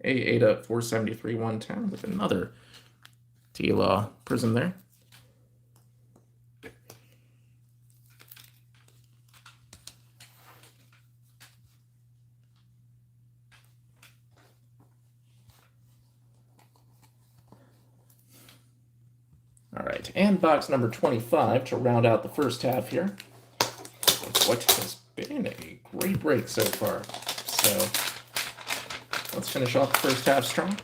A8 473-110 with another T-Law Prizm there. All right, and box number 25 to round out the first half here. What has been a great break so far. So let's finish off the first half strong.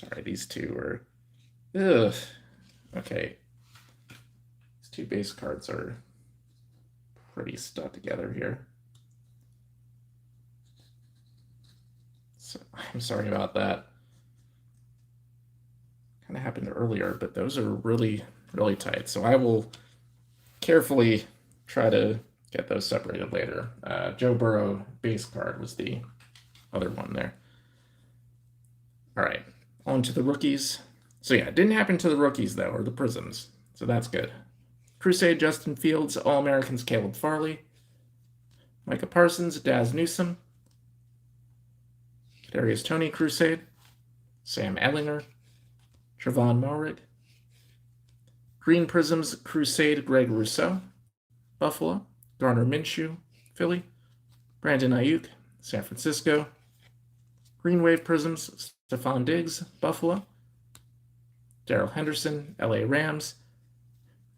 Sorry, these two are... Ugh. Okay. These two base cards are pretty stuck together here. So, I'm sorry about that. Kind of happened earlier, but those are really, really tight. So I will carefully try to get those separated later. Joe Burrow base card was the other one there. All right, on to the rookies. So yeah, it didn't happen to the rookies though, or the Prizms. So that's good. Crusade, Justin Fields, All-Americans, Caleb Farley, Micah Parsons, Daz Newsome, Darius Toney, Crusade, Sam Ellinger, Trevon Moehrig, Green Prisms, Crusade, Greg Rousseau, Buffalo, Garner Minshew, Philly, Brandon Ayuk, San Francisco, Green Wave Prisms, Stephon Diggs, Buffalo, Darrell Henderson, LA Rams,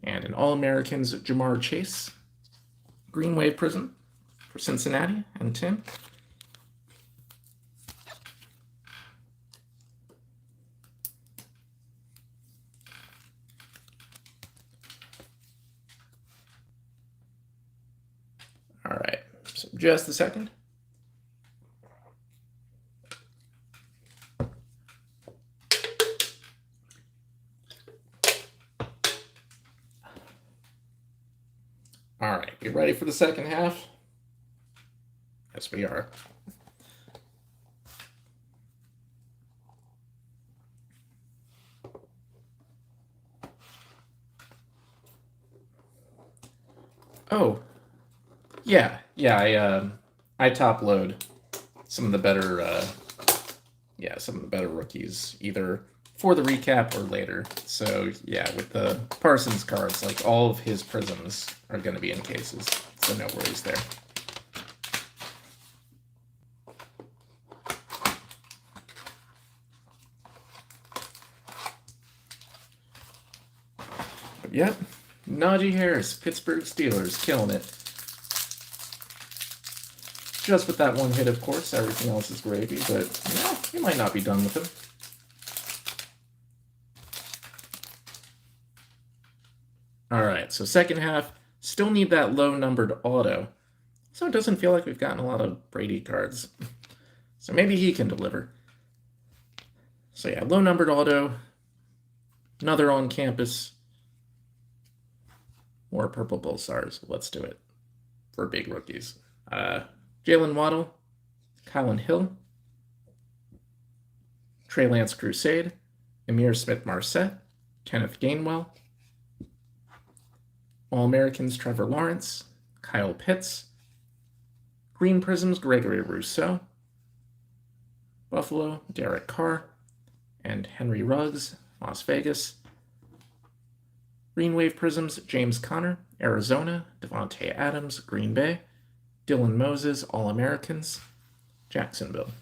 and an All-Americans, Jamar Chase, Green Wave Prism for Cincinnati and Tim. All right, so just a second. All right, you ready for the second half? Yes, we are. Oh, yeah, I top load some of the better, some of the better rookies either for the recap or later. So yeah, with the Parsons cards, like all of his prisms are going to be in cases, so no worries there. But yep, Najee Harris, Pittsburgh Steelers, killing it. Just with that one hit, of course. Everything else is gravy, but you might not be done with him. All right, so second half, still need that low-numbered auto. So it doesn't feel like we've gotten a lot of Brady cards. So maybe he can deliver. So yeah, low-numbered auto, another on-campus, more Purple Bull Stars. Let's do it for big rookies. Jalen Waddle, Kylan Hill, Trey Lance Crusade, Amir Smith-Marset, Kenneth Gainwell, All-Americans Trevor Lawrence, Kyle Pitts, Green Prisms Gregory Rousseau, Buffalo Derek Carr, and Henry Ruggs, Las Vegas, Green Wave Prisms James Conner, Arizona, Devontae Adams, Green Bay, Dylan Moses, All-Americans, Jacksonville.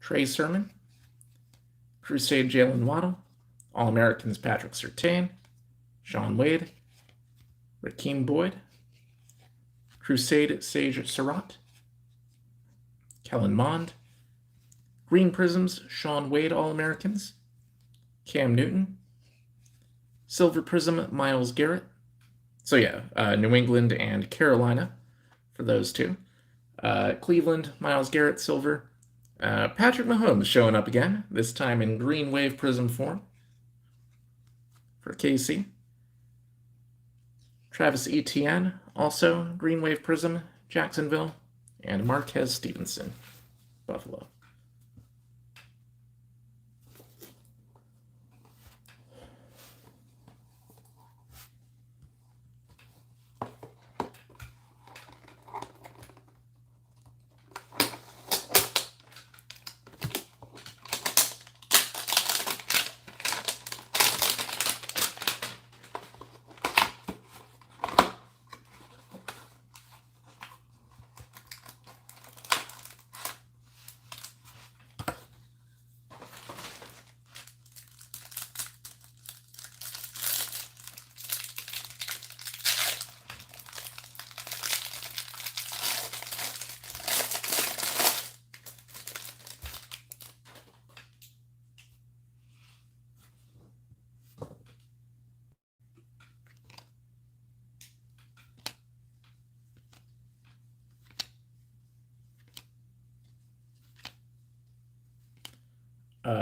Trey Sermon, Crusade Jalen Waddle, All-Americans Patrick Surtain, Sean Wade, Rakeem Boyd, Crusade Sage Surratt, Kellen Mond, Green Prisms Sean Wade All-Americans, Cam Newton, Silver Prism Myles Garrett. So yeah, New England and Carolina for those two. Cleveland, Myles Garrett, Silver. Patrick Mahomes showing up again, this time in green wave prism form for KC. Travis Etienne, also green wave prism, Jacksonville. And Marquez Stevenson, Buffalo.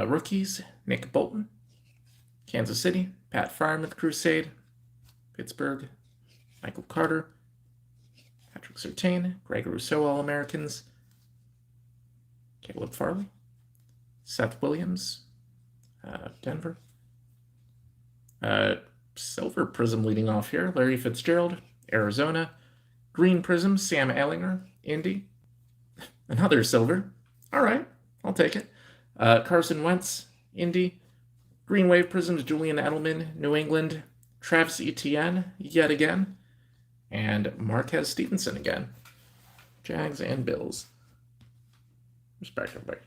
Rookies, Nick Bolton. Kansas City, Pat Fryermuth Crusade. Pittsburgh, Michael Carter. Patrick Surtain, Greg Rousseau All-Americans. Caleb Farley. Seth Williams, Denver. Silver Prism leading off here. Larry Fitzgerald, Arizona. Green Prism, Sam Ehlinger, Indy. Another silver. All right, I'll take it. Carson Wentz, Indy. Green Wave Prisms, Julian Edelman, New England. Travis Etienne, yet again. And Marquez Stevenson again. Jags and Bills, respectively.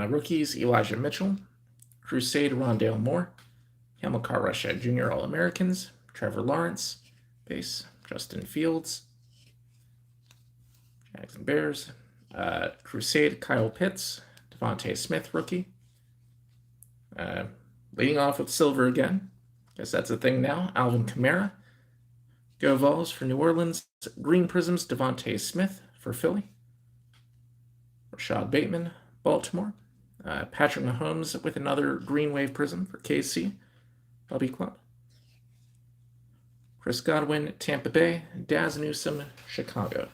Rookies, Elijah Mitchell. Crusade, Rondale Moore. Hamilcar Russia Junior All-Americans. Trevor Lawrence. Base, Justin Fields. Jags and Bears. Crusade, Kyle Pitts. Devontae Smith, rookie. Leading off with silver again. Guess that's a thing now. Alvin Kamara. Go Vols for New Orleans. Green Prisms, Devontae Smith for Philly. Rashad Bateman, Baltimore. Patrick Mahomes with another Green Wave Prism for KC, Bobby Club. Chris Godwin, Tampa Bay. Daz Newsome, Chicago.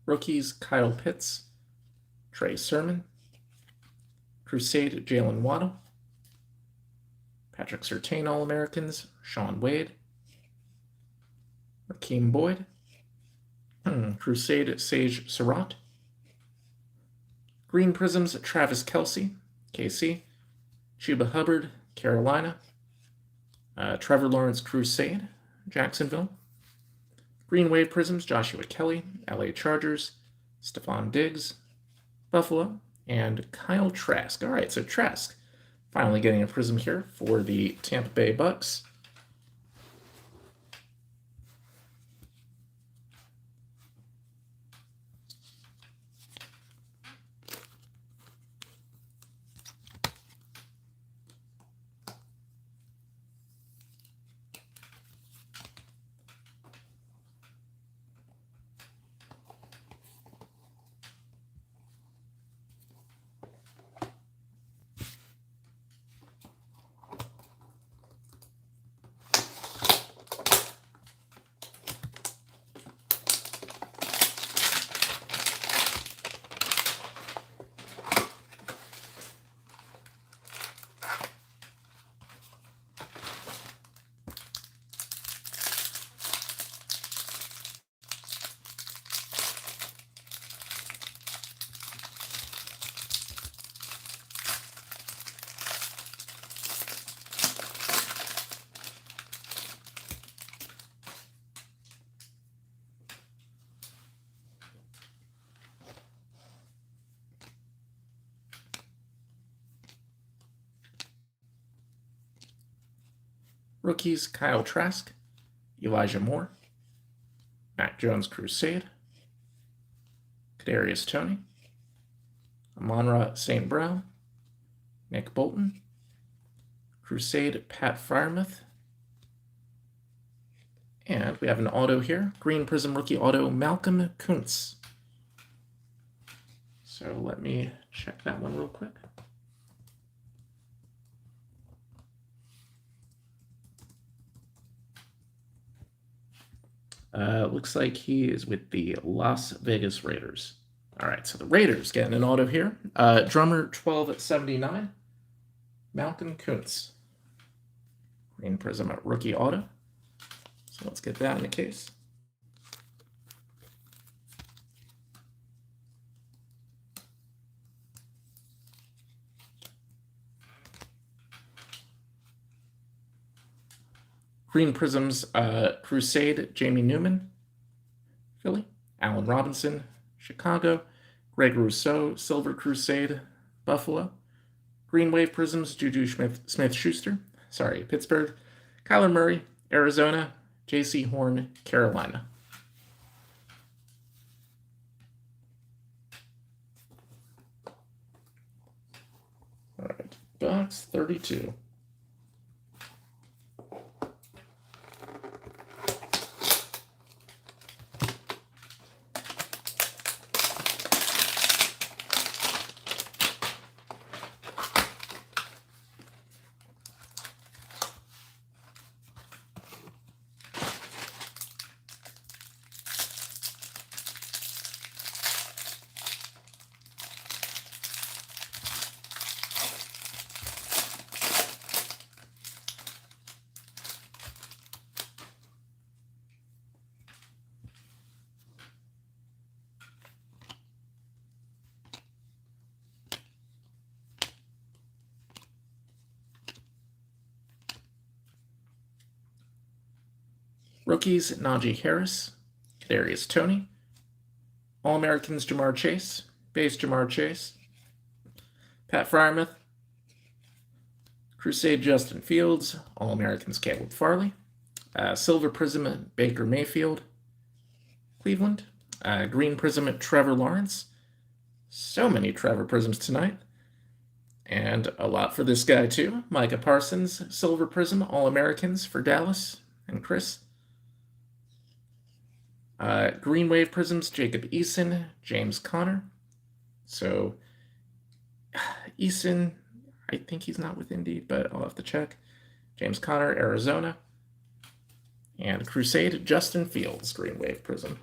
Rookies, Kyle Pitts. Trey Sermon. Crusade, Jalen Waddle. Patrick Surtain, All-Americans. Sean Wade. Rakeem Boyd. Crusade, Sage Surratt. Green Prisms, Travis Kelce, KC. Chuba Hubbard, Carolina. Trevor Lawrence Crusade, Jacksonville. Green Wave Prisms, Joshua Kelly, LA Chargers. Stephon Diggs, Buffalo. And Kyle Trask. All right, so Trask Finally getting a Prizm here for the Tampa Bay Bucks. Rookies, Kyle Trask, Elijah Moore, Mac Jones Crusade, Kadarius Toney, Amon-Ra St. Brown, Nick Bolton, Crusade Pat Freiermuth, and we have an auto here, Green Prizm rookie auto Malcolm Kuntz. So let me check that one real quick. Looks like he is with the Las Vegas Raiders. All right, so the Raiders getting an auto here. Drummer 1279, Malcolm Kuntz. Green Prizm rookie auto. So let's get that in the case. Green Prizms, Crusade, Jamie Newman, Philly. Allen Robinson, Chicago. Greg Rousseau, Silver Crusade, Buffalo. Green Wave Prizms, Juju Smith-Schuster, Pittsburgh. Kyler Murray, Arizona. J.C. Horn, Carolina. All right, box 32. Rookies, Najee Harris, Kadarius Toney. All-Americans, Jamar Chase, base Jamar Chase. Pat Freiermuth. Crusade, Justin Fields. All-Americans, Caleb Farley. Silver Prizm, Baker Mayfield, Cleveland. Green Prizm, Trevor Lawrence. So many Trevor Prizms tonight. And a lot for this guy, too. Micah Parsons, Silver Prizm, All-Americans for Dallas and Chris. Green Wave Prizms, Jacob Eason, James Conner. So, Eason, I think he's not with Indy, but I'll have to check. James Conner, Arizona. And Crusade, Justin Fields, Green Wave Prizm.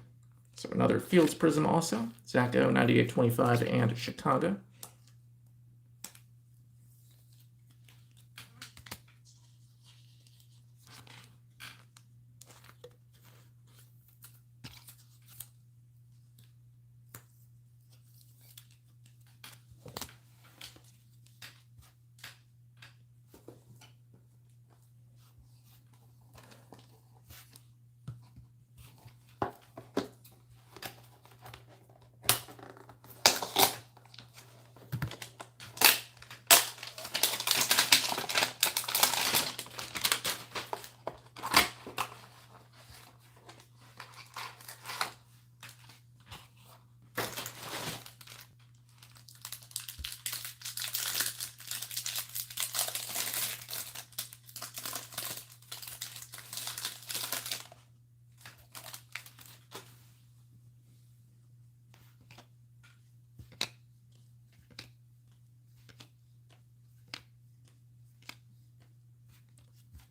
So another Fields Prizm also. Zacho, 9825, and Chicago.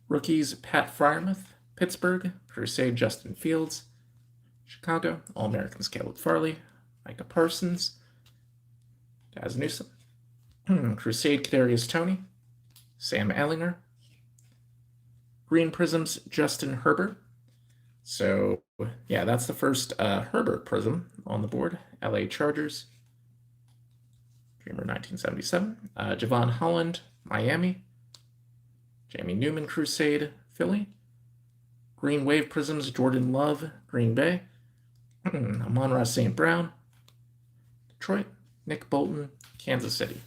Rookies, Pat Fryermuth, Pittsburgh, Crusade, Justin Fields, Chicago, All-Americans, Caleb Farley, Micah Parsons, Daz Newsome, Crusade, Kadarius Toney, Sam Ehlinger, Green Prisms, Justin Herbert. So, yeah, that's the first Herbert Prism on the board. LA Chargers, Dreamer 1977. Javon Holland, Miami. Jamie Newman, Crusade, Philly. Green Wave Prisms, Jordan Love, Green Bay. Amon-Ra St. Brown, Detroit. Nick Bolton, Kansas City.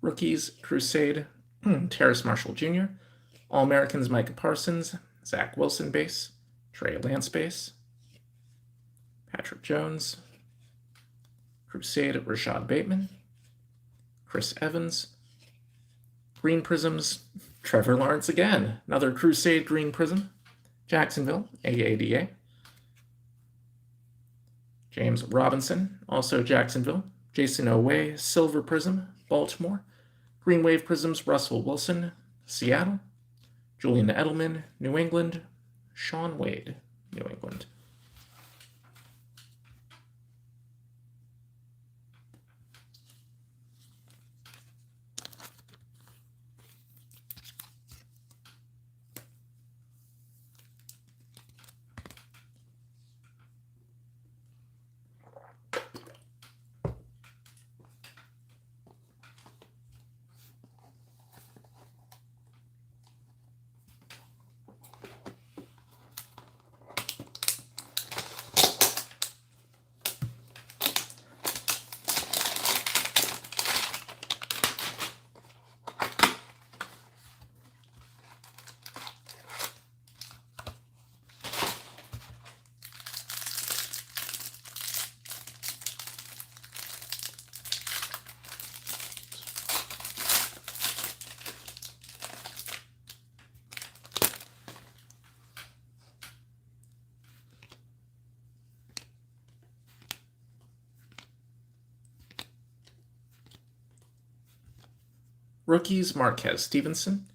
Rookies, Crusade, Terrace Marshall Jr., All-Americans, Micah Parsons, Zach Wilson base, Trey Lance base, Patrick Jones, Crusade, Rashad Bateman, Chris Evans, Green Prisms, Trevor Lawrence again, another Crusade Green Prism, Jacksonville, AADA, James Robinson, also Jacksonville, Jason Oweh, Silver Prism, Baltimore, Green Wave Prisms, Russell Wilson, Seattle, Julian Edelman, New England, Sean Wade, New England. Rookies, Marquez Stevenson,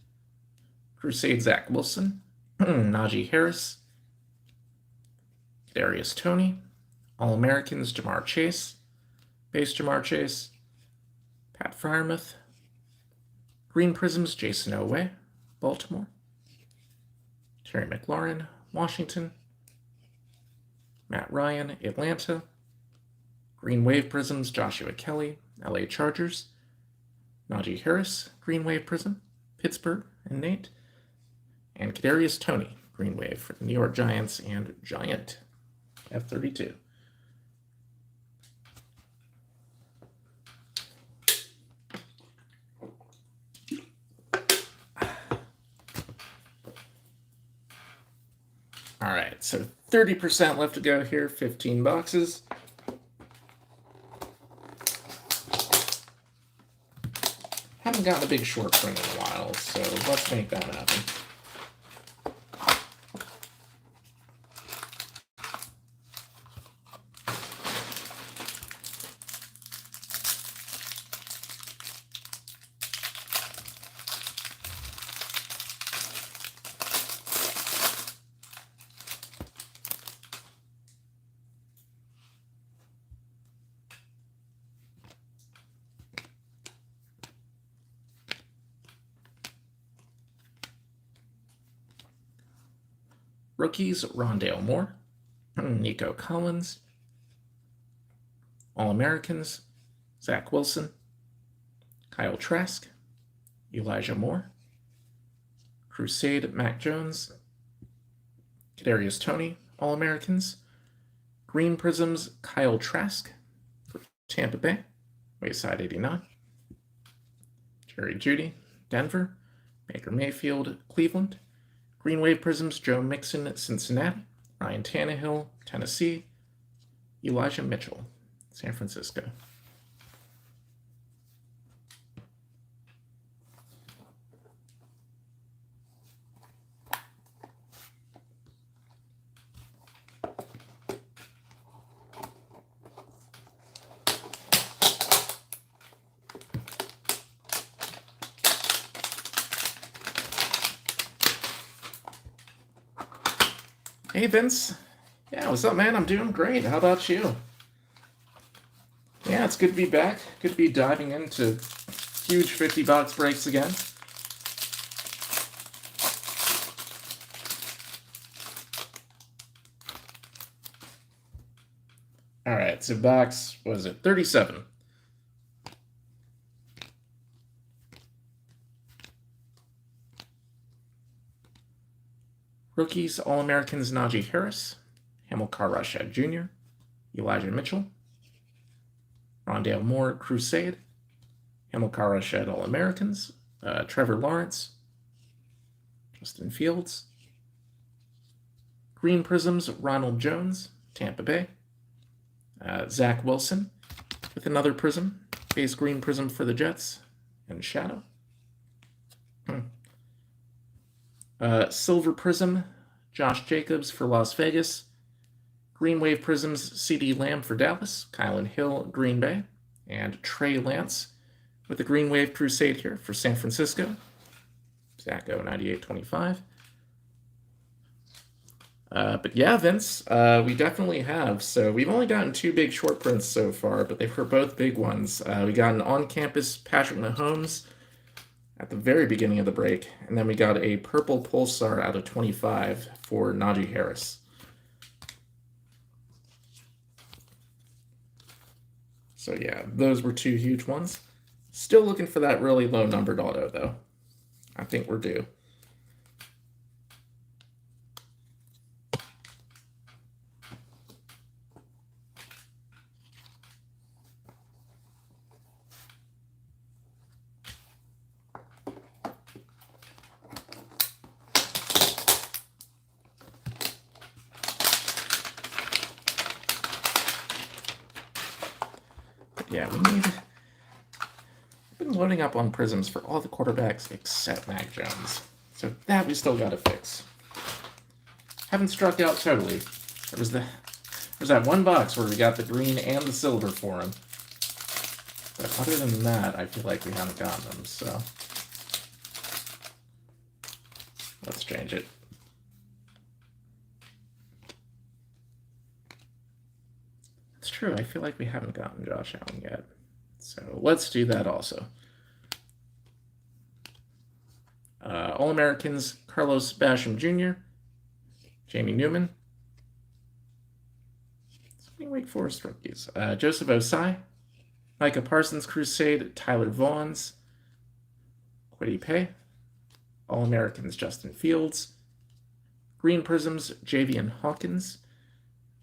Crusade, Zach Wilson, Najee Harris, Kadarius Toney, All-Americans, Jamar Chase, base Jamar Chase, Pat Fryermuth, Green Prisms, Jason Oweh, Baltimore, Terry McLaurin, Washington, Matt Ryan, Atlanta, Green Wave Prisms, Joshua Kelly, LA Chargers, Najee Harris, Green Wave Prism, Pittsburgh, and Nate, and Kadarius Toney, Green Wave for the New York Giants and Giant F32. All right, so 30% left to go here, 15 boxes. Haven't gotten a big short print in a while, so let's make that happen. Rookies, Rondale Moore, Nico Collins. All-Americans, Zach Wilson, Kyle Trask, Elijah Moore, Crusade, Mac Jones, Kadarius Toney, All-Americans, Green Prisms, Kyle Trask for Tampa Bay, Wayside 89, Jerry Jeudy, Denver, Baker Mayfield, Cleveland, Green Wave Prisms, Joe Mixon, Cincinnati, Ryan Tannehill, Tennessee, Elijah Mitchell, San Francisco. Hey, Vince. Yeah, what's up, man? I'm doing great. How about you? Yeah, it's good to be back. Good to be diving into huge 50-box breaks again. All right, so box, what is it, 37. Rookies, All-Americans, Najee Harris, Hamilcar Rashed Jr., Elijah Mitchell, Rondale Moore, Crusade, Hamilcar Rashed All-Americans, Trevor Lawrence, Justin Fields, Green Prisms, Ronald Jones, Tampa Bay, Zach Wilson with another prism, base green prism for the Jets, and Shadow. Silver Prism, Josh Jacobs for Las Vegas. Green Wave Prisms, CeeDee Lamb for Dallas. Kylan Hill, Green Bay. And Trey Lance with the Green Wave Crusade here for San Francisco. Zacho 9825. But yeah, Vince, we definitely have. So we've only gotten 2 big short prints so far, but they were both big ones. We got an on-campus Patrick Mahomes at the very beginning of the break, and then we got a purple Pulsar out of 25 for Najee Harris. So yeah, those were 2 huge ones. Still looking for that really low numbered auto, though. I think we're due. Yeah, we've been loading up on prisms for all the quarterbacks except Mac Jones. So that we still got to fix. Haven't struck out totally. There's that one box where we got the green and the silver for him. But other than that, I feel like we haven't gotten them, so let's change it. It's true, I feel like we haven't gotten Josh Allen yet. So let's do that also. All-Americans, Carlos Basham Jr., Jamie Newman. So many Wake Forest rookies. Joseph Osai, Micah Parsons Crusade, Tyler Vaughns, Kwity Paye. All-Americans, Justin Fields. Green Prisms, Javian Hawkins.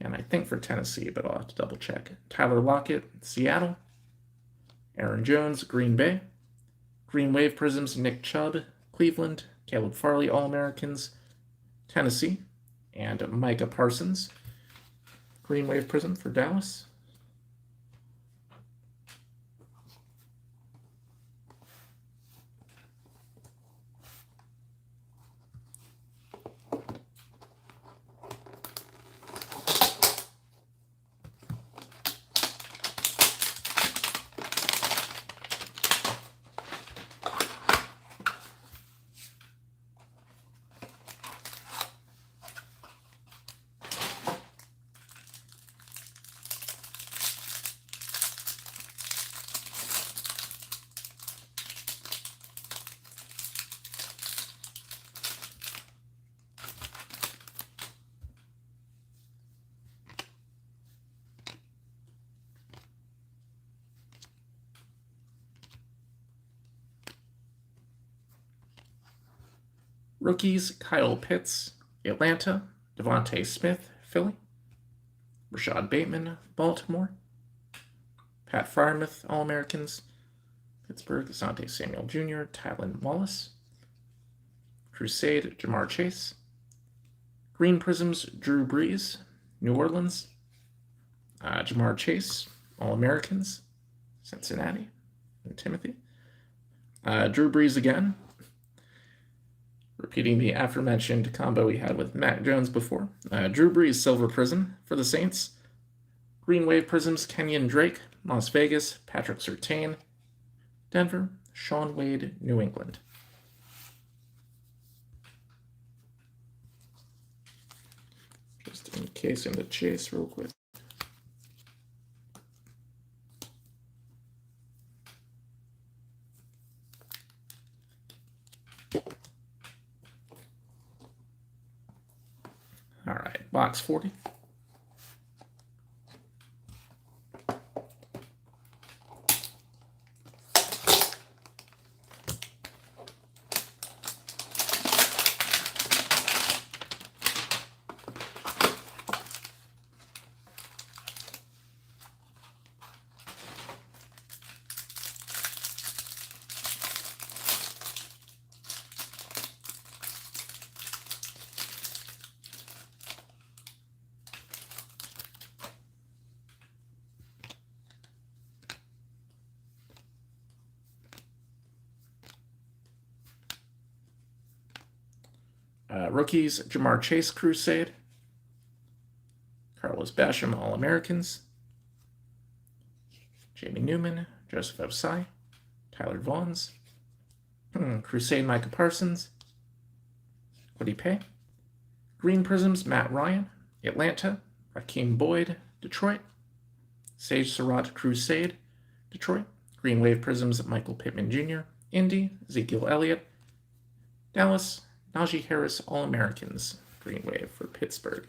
And I think for Tennessee, but I'll have to double check. Tyler Lockett, Seattle. Aaron Jones, Green Bay. Green Wave Prisms, Nick Chubb, Cleveland. Caleb Farley, All-Americans, Tennessee. And Micah Parsons, Green Wave Prism for Dallas. Rookies, Kyle Pitts, Atlanta. Devontae Smith, Philly. Rashad Bateman, Baltimore. Pat Freiermuth, All-Americans. Pittsburgh, Asante Samuel Jr., Tylan Wallace. Crusade, Jamar Chase. Green Prisms, Drew Brees, New Orleans. Jamar Chase, All-Americans, Cincinnati, and Timothy. Drew Brees again, repeating the aforementioned combo we had with Matt Jones before. Drew Brees, Silver Prism for the Saints. Green Wave Prisms, Kenyon Drake, Las Vegas, Patrick Surtain, Denver, Sean Wade, New England. Just encasing the chase real quick. All right, box 40. Rookies, Jamar Chase, Crusade. Carlos Basham, All-Americans. Jamie Newman, Joseph Osai, Tyler Vaughns. Crusade, Micah Parsons. Woody Pay. Green Prisms, Matt Ryan, Atlanta. Raheem Boyd, Detroit. Sage Surratt, Crusade, Detroit. Green Wave Prisms, Michael Pittman Jr., Indy. Ezekiel Elliott, Dallas. Najee Harris, All-Americans, Green Wave for Pittsburgh.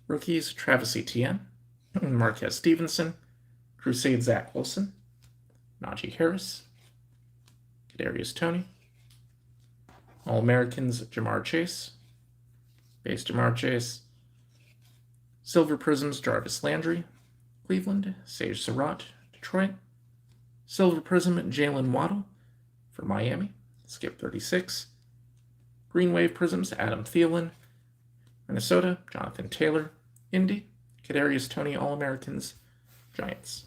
Rookies, Travis Etienne, Marquez Stevenson, Crusade, Zach Wilson, Najee Harris, Kadarius Toney, All-Americans, Jamar Chase, Base Jamar Chase, Silver Prisms, Jarvis Landry, Cleveland, Sage Surratt, Detroit, Silver Prism, Jalen Waddle for Miami, Skip 36, Green Wave Prisms, Adam Thielen, Minnesota, Jonathan Taylor, Indy, Kadarius Toney, All-Americans, Giants.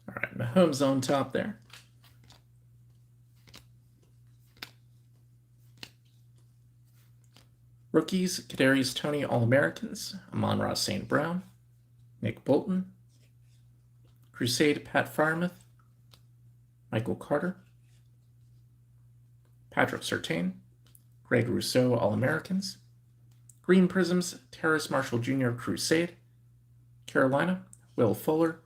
All right, Mahomes on top there. Rookies, Kadarius Toney, All-Americans, Amon-Ra St. Brown, Nick Bolton, Crusade, Pat Freiermuth, Michael Carter, Patrick Surtain, Greg Rousseau All-Americans, Green Prisms, Terrace Marshall Jr. Crusade, Carolina, Will Fuller,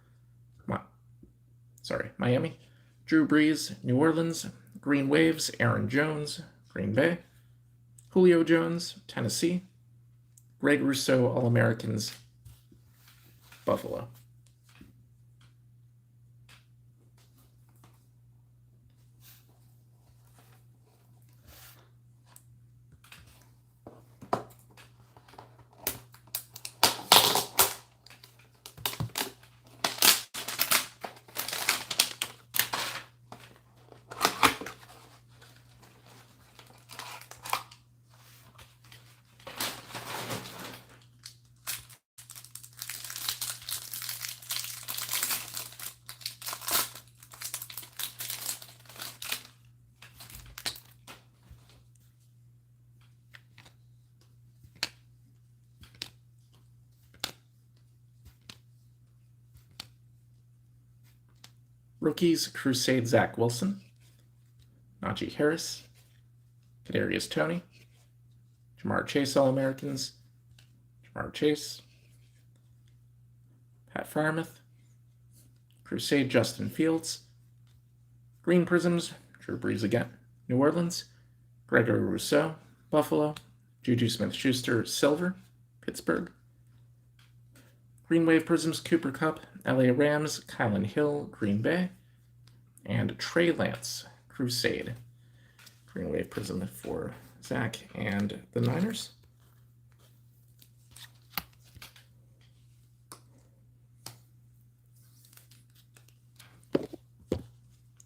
Miami, Drew Brees, New Orleans, Green Waves, Aaron Jones, Green Bay, Julio Jones, Tennessee, Greg Rousseau All-Americans, Buffalo. Rookies, Crusade Zach Wilson, Najee Harris, Kadarius Toney, Jamar Chase All-Americans, Jamar Chase, Pat Freiermuth, Crusade Justin Fields, Green Prisms, Drew Brees again, New Orleans, Gregory Rousseau, Buffalo, Juju Smith-Schuster, Silver, Pittsburgh, Green Wave Prisms, Cooper Kupp, LA Rams, Kylan Hill, Green Bay, and Trey Lance, Crusade. Green Wave Prism for Zach and the Niners.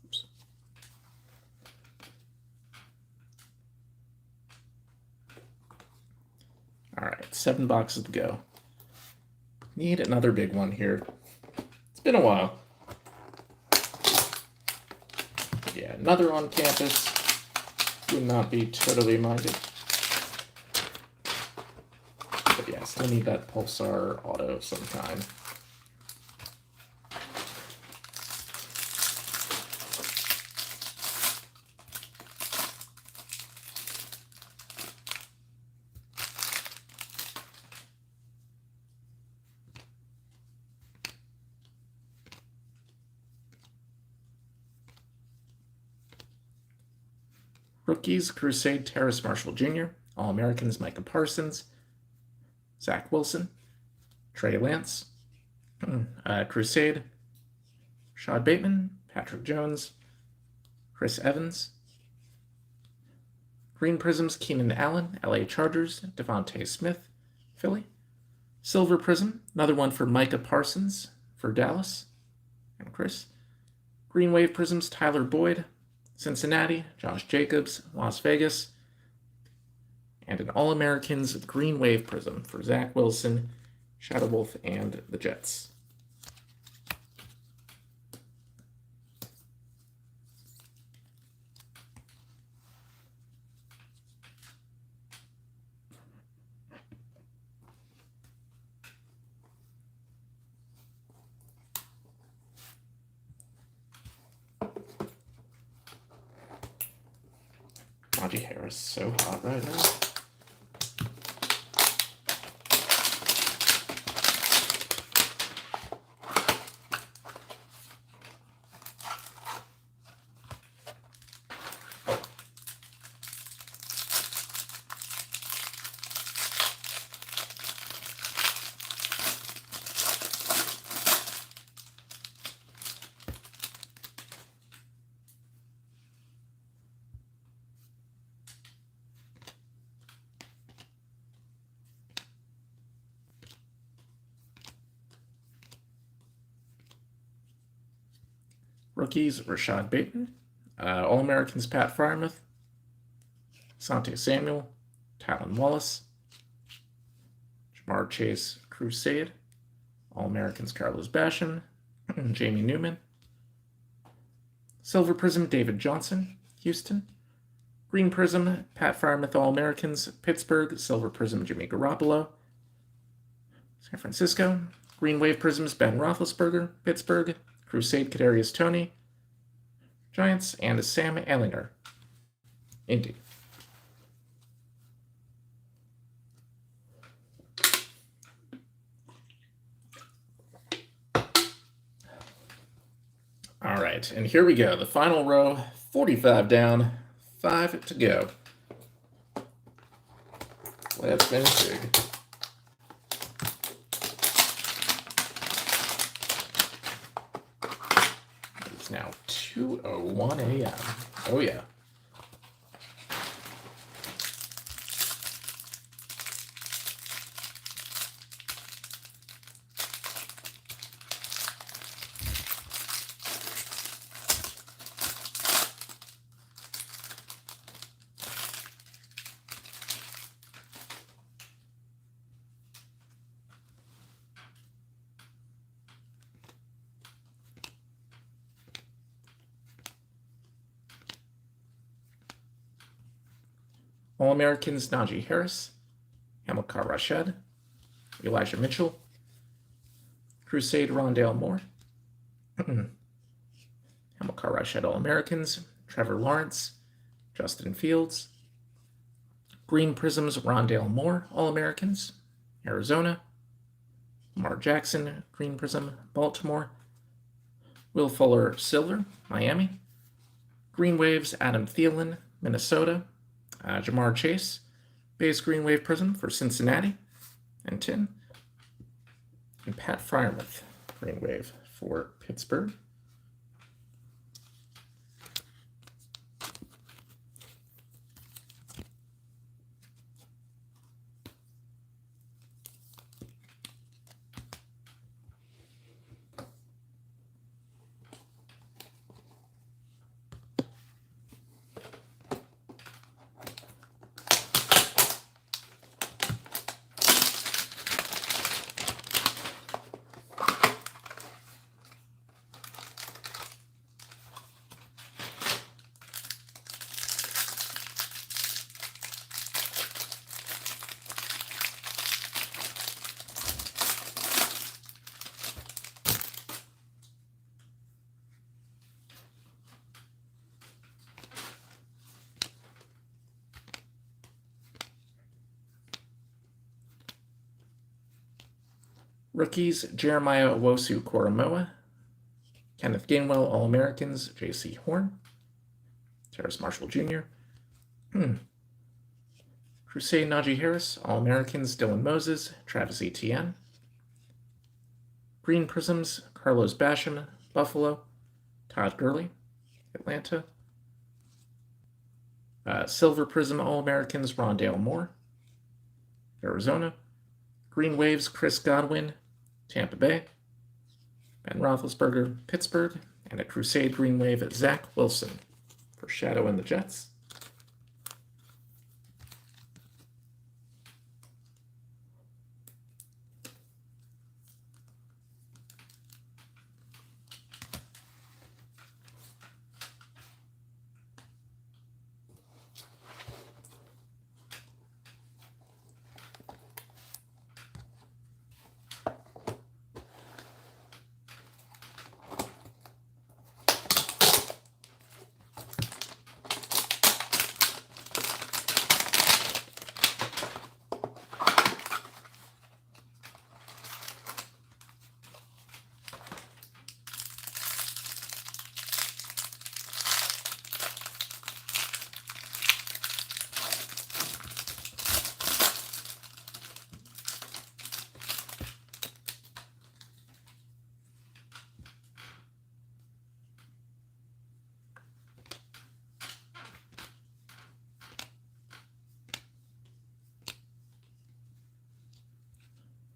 Oops. All right, 7 boxes to go. Need another big one here. It's been a while. Yeah, another on campus. Would not be totally minded. But yeah, still need that Pulsar auto of some kind. Rookies, Crusade Terrace Marshall Jr., All-Americans Micah Parsons, Zach Wilson, Trey Lance, Crusade, Rashad Bateman, Patrick Jones, Chris Evans, Green Prisms Keenan Allen, LA Chargers, Devontae Smith, Philly, Silver Prism, another one for Micah Parsons for Dallas, and Chris, Green Wave Prisms Tyler Boyd, Cincinnati, Josh Jacobs, Las Vegas, and an All-Americans Green Wave Prism for Zach Wilson, Shadow Wolf, and the Jets. Najee Harris, so hot right now. Rookies, Rashad Bateman, All-Americans Pat Freiermuth, Asante Samuel, Tylan Wallace, Jamar Chase Crusade, All-Americans Carlos Basham, Jamie Newman, Silver Prism David Johnson, Houston, Green Prism Pat Freiermuth All-Americans, Pittsburgh, Silver Prism Jimmy Garoppolo, San Francisco, Green Wave Prisms Ben Roethlisberger, Pittsburgh, Crusade Kadarius Toney, Giants, and Sam Ehlinger, Indy. All right, and here we go. The final row, 45 down, 5 to go. Let's finish big. It's now 2:01 a.m. Oh yeah. All-Americans Najee Harris, Hamilcar Rashed, Elijah Mitchell, Crusade Rondale Moore, Hamilcar Rashed All-Americans, Trevor Lawrence, Justin Fields, Green Prisms Rondale Moore All-Americans, Arizona, Lamar Jackson, Green Prism, Baltimore, Will Fuller Silver, Miami, Green Waves Adam Thielen, Minnesota, Jamar Chase, base Green Wave Prism for Cincinnati and Tin, and Pat Fryermuth, Green Wave for Pittsburgh. Rookies, Jeremiah Owusu-Koramoah, Kenneth Gainwell, All-Americans, J.C. Horn, Terrace Marshall Jr., Crusade Najee Harris, All-Americans, Dylan Moses, Travis Etienne, Green Prisms, Carlos Basham, Buffalo, Todd Gurley, Atlanta, Silver Prism All-Americans, Rondale Moore, Arizona, Green Waves, Chris Godwin, Tampa Bay, Ben Roethlisberger, Pittsburgh, and a Crusade Green Wave, Zach Wilson for Shadow and the Jets.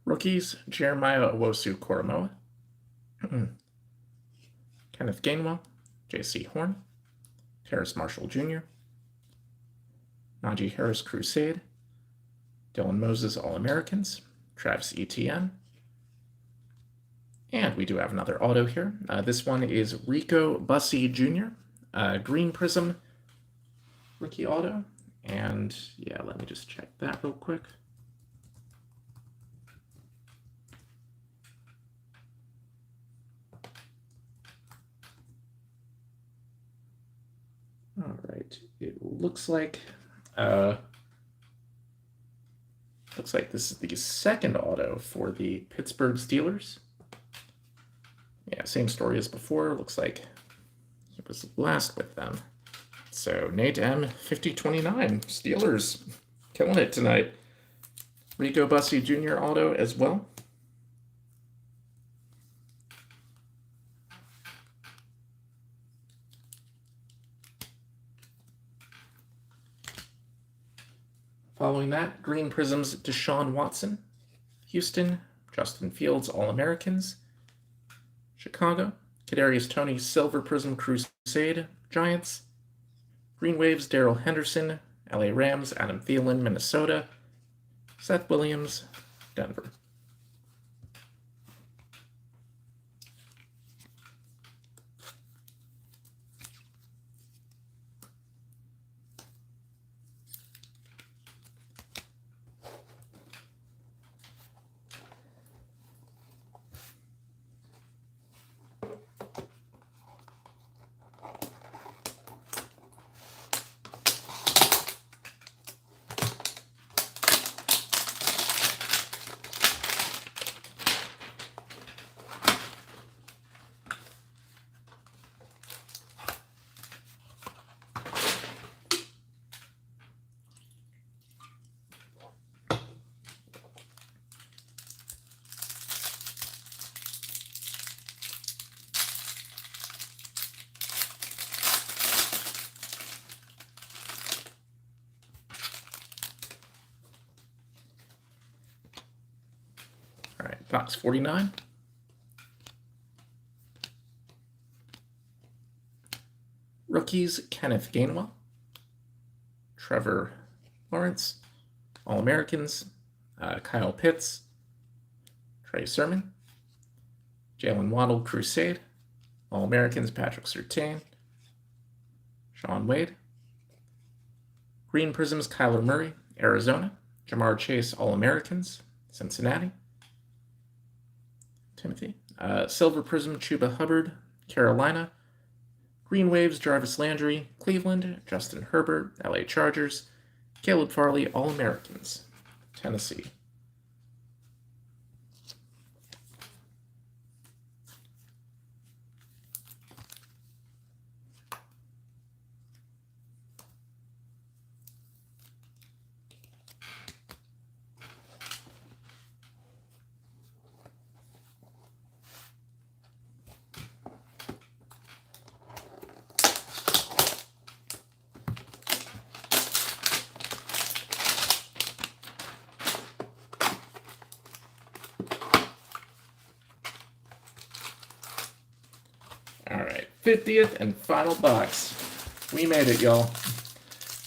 Rookies, Jeremiah Owusu-Koramoah, Kenneth Gainwell, J.C. Horn, Terrace Marshall Jr., Najee Harris Crusade, Dylan Moses All-Americans, Travis Etienne, and we do have another auto here. This one is Rico Bussey Jr., Green Prism rookie auto, and yeah, let me just check that real quick. right, it looks like this is the second auto for the Pittsburgh Steelers. Yeah, same story as before. Looks like it was last with them. So Nate M, 5029, Steelers, killing it tonight. Rico Bussey Jr. auto as well. Following that, Green Prisms, Deshaun Watson, Houston, Justin Fields, All-Americans, Chicago, Kadarius Toney, Silver Prism, Crusade, Giants, Green Waves, Darrell Henderson, LA Rams, Adam Thielen, Minnesota, Seth Williams, Denver. All right, box 49. Rookies, Kenneth Gainwell, Trevor Lawrence, All-Americans, Kyle Pitts, Trey Sermon, Jalen Waddle, Crusade, All-Americans, Patrick Surtain, Sean Wade, Green Prisms, Kyler Murray, Arizona, Jamar Chase, All-Americans, Cincinnati, Timothy, Silver Prism, Chuba Hubbard, Carolina, Green Waves, Jarvis Landry, Cleveland, Justin Herbert, LA Chargers, Caleb Farley, All-Americans, Tennessee. All right, 50th and final box. We made it, y'all.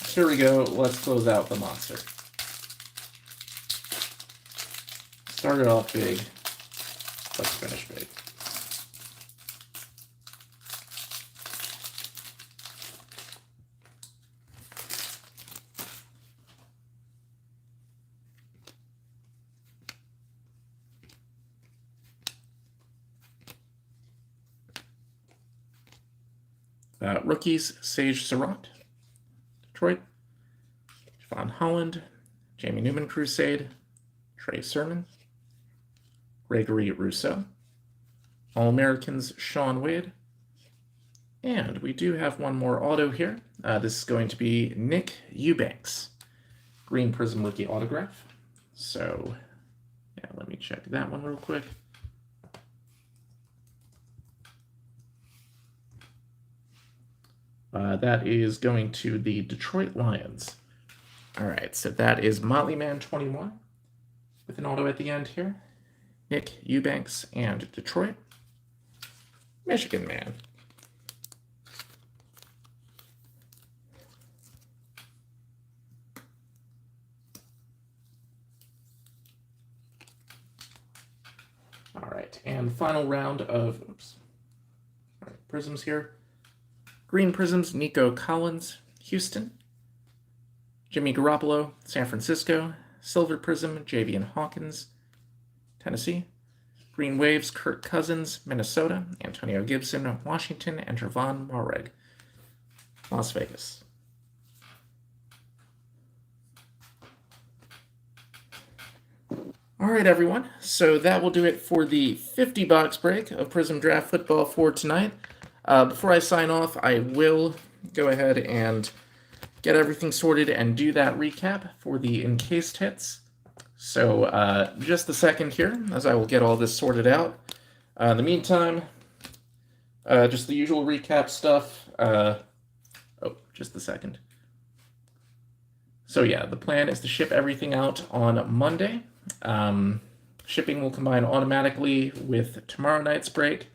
Here we go. Let's close out the monster. Started off big. Let's finish big. Rookies, Sage Surratt, Detroit, Javon Holland, Jamie Newman, Crusade, Trey Sermon, Gregory Rousseau, All-Americans, Sean Wade, and we do have one more auto here. This is going to be Nick Eubanks, Green Prism rookie autograph. So, yeah, let me check that one real quick. That is going to the Detroit Lions. All right, so that is Motley Man 21 with an auto at the end here. Nick Eubanks and Detroit. Michigan Man. All right, and final round of Prisms here. Green Prisms, Nico Collins, Houston. Jimmy Garoppolo, San Francisco. Silver Prism, Javian Hawkins, Tennessee. Green Waves, Kirk Cousins, Minnesota. Antonio Gibson, Washington. And Trevon Moehrig, Las Vegas. All right, everyone. So that will do it for the 50-box break of Prizm Draft Football for tonight. Before I sign off, I will go ahead and get everything sorted and do that recap for the encased hits. So just a second here as I will get all this sorted out. In the meantime, just the usual recap stuff. Just a second. So yeah, the plan is to ship everything out on Monday. Shipping will combine automatically with tomorrow night's break,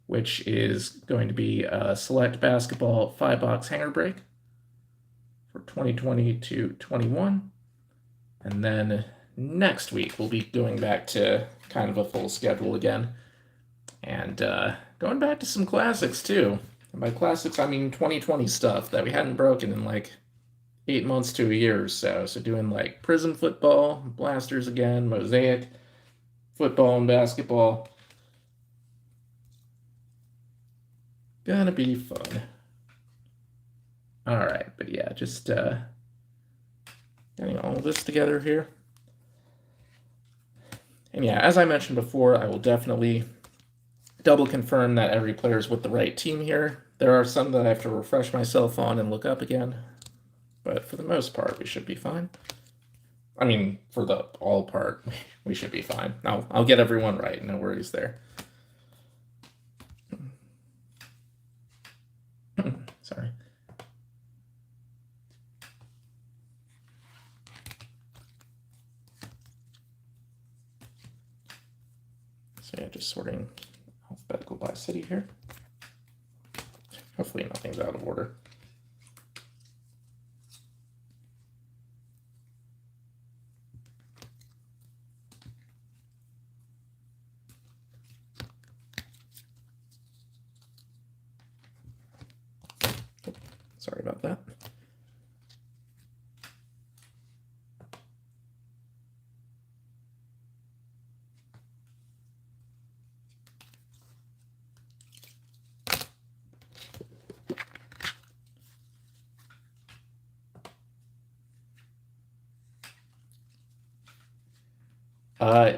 which is going to be a select basketball 5-box hanger break for 2020 to 21. And then next week we'll be going back to kind of a full schedule again. And going back to some classics too. And by classics, I mean 2020 stuff that we hadn't broken in like 8 months to a year or so. So doing like Prizm football, blasters again, mosaic, football and basketball. Gonna be fun. All right, but yeah, just getting all this together here. And yeah, as I mentioned before, I will definitely double confirm that every player is with the right team here. There are some that I have to refresh myself on and look up again. But for the most part, we should be fine. I mean, for the all part, we should be fine. I'll get everyone right. No worries there. Sorry. So yeah, just sorting alphabetical by city here. Hopefully nothing's out of order. Sorry about that.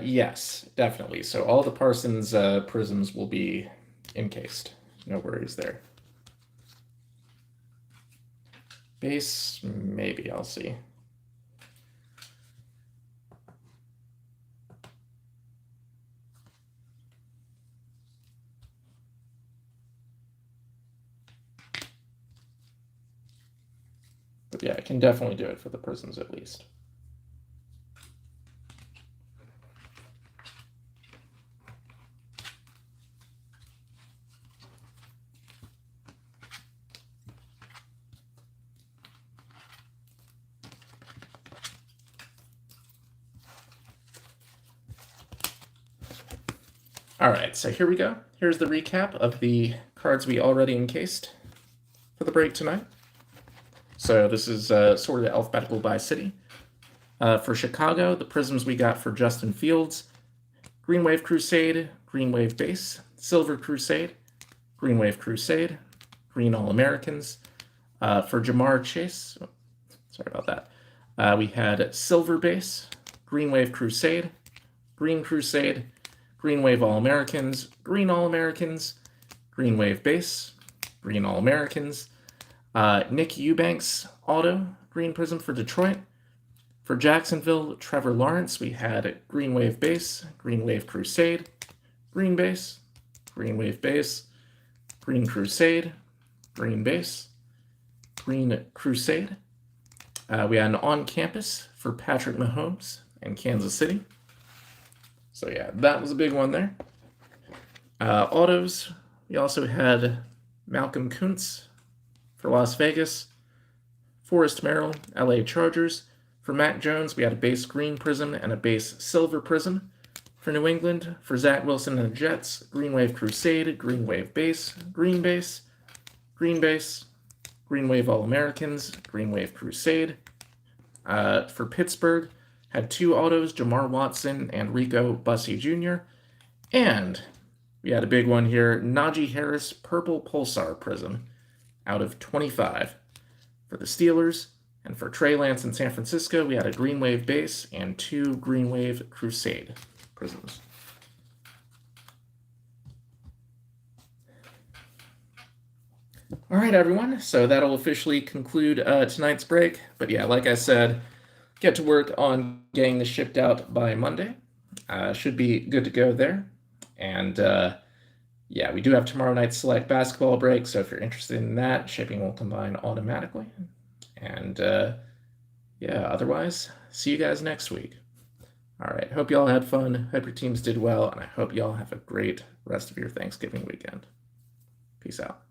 Yes, definitely. So all the Parsons prisms will be encased. No worries there. Base, maybe, I'll see. But yeah, I can definitely do it for the prisms at least. All right, so here we go. Here's the recap of the cards we already encased for the break tonight. So this is sorted alphabetical by city. For Chicago, the prisms we got for Justin Fields: Green Wave Crusade, Green Wave Base, Silver Crusade, Green Wave Crusade, Green All-Americans. For Jamar Chase, sorry about that, we had Silver Base, Green Wave Crusade, Green Crusade, Green Wave All-Americans, Green All-Americans, Green Wave Base, Green All-Americans. Nick Eubanks auto, Green Prism for Detroit. For Jacksonville, Trevor Lawrence, we had Green Wave Base, Green Wave Crusade, Green Base, Green Wave Base, Green Crusade, Green Base, Green Crusade. We had an on-campus for Patrick Mahomes and Kansas City. So yeah, that was a big one there. Autos, we also had Malcolm Kuntz for Las Vegas, Forrest Merrill, LA Chargers. For Mac Jones, we had a base green prism and a base silver prism. For New England, for Zach Wilson and the Jets, Green Wave Crusade, Green Wave Base, Green Base, Green Base, Green Wave All-Americans, Green Wave Crusade. For Pittsburgh, had 2 autos, Jamar Watson and Rico Bussey Jr. And we had a big one here, Najee Harris Purple Pulsar Prism out of 25 for the Steelers. And for Trey Lance in San Francisco, we had a Green Wave base and 2 Green Wave Crusade Prizms. All right, everyone. So that'll officially conclude tonight's break. But yeah, like I said, get to work on getting this shipped out by Monday. Should be good to go there. And yeah, we do have tomorrow night's select basketball break. So if you're interested in that, shipping will combine automatically. And yeah, otherwise, see you guys next week. All right. Hope you all had fun. Hope your teams did well. And I hope you all have a great rest of your Thanksgiving weekend. Peace out.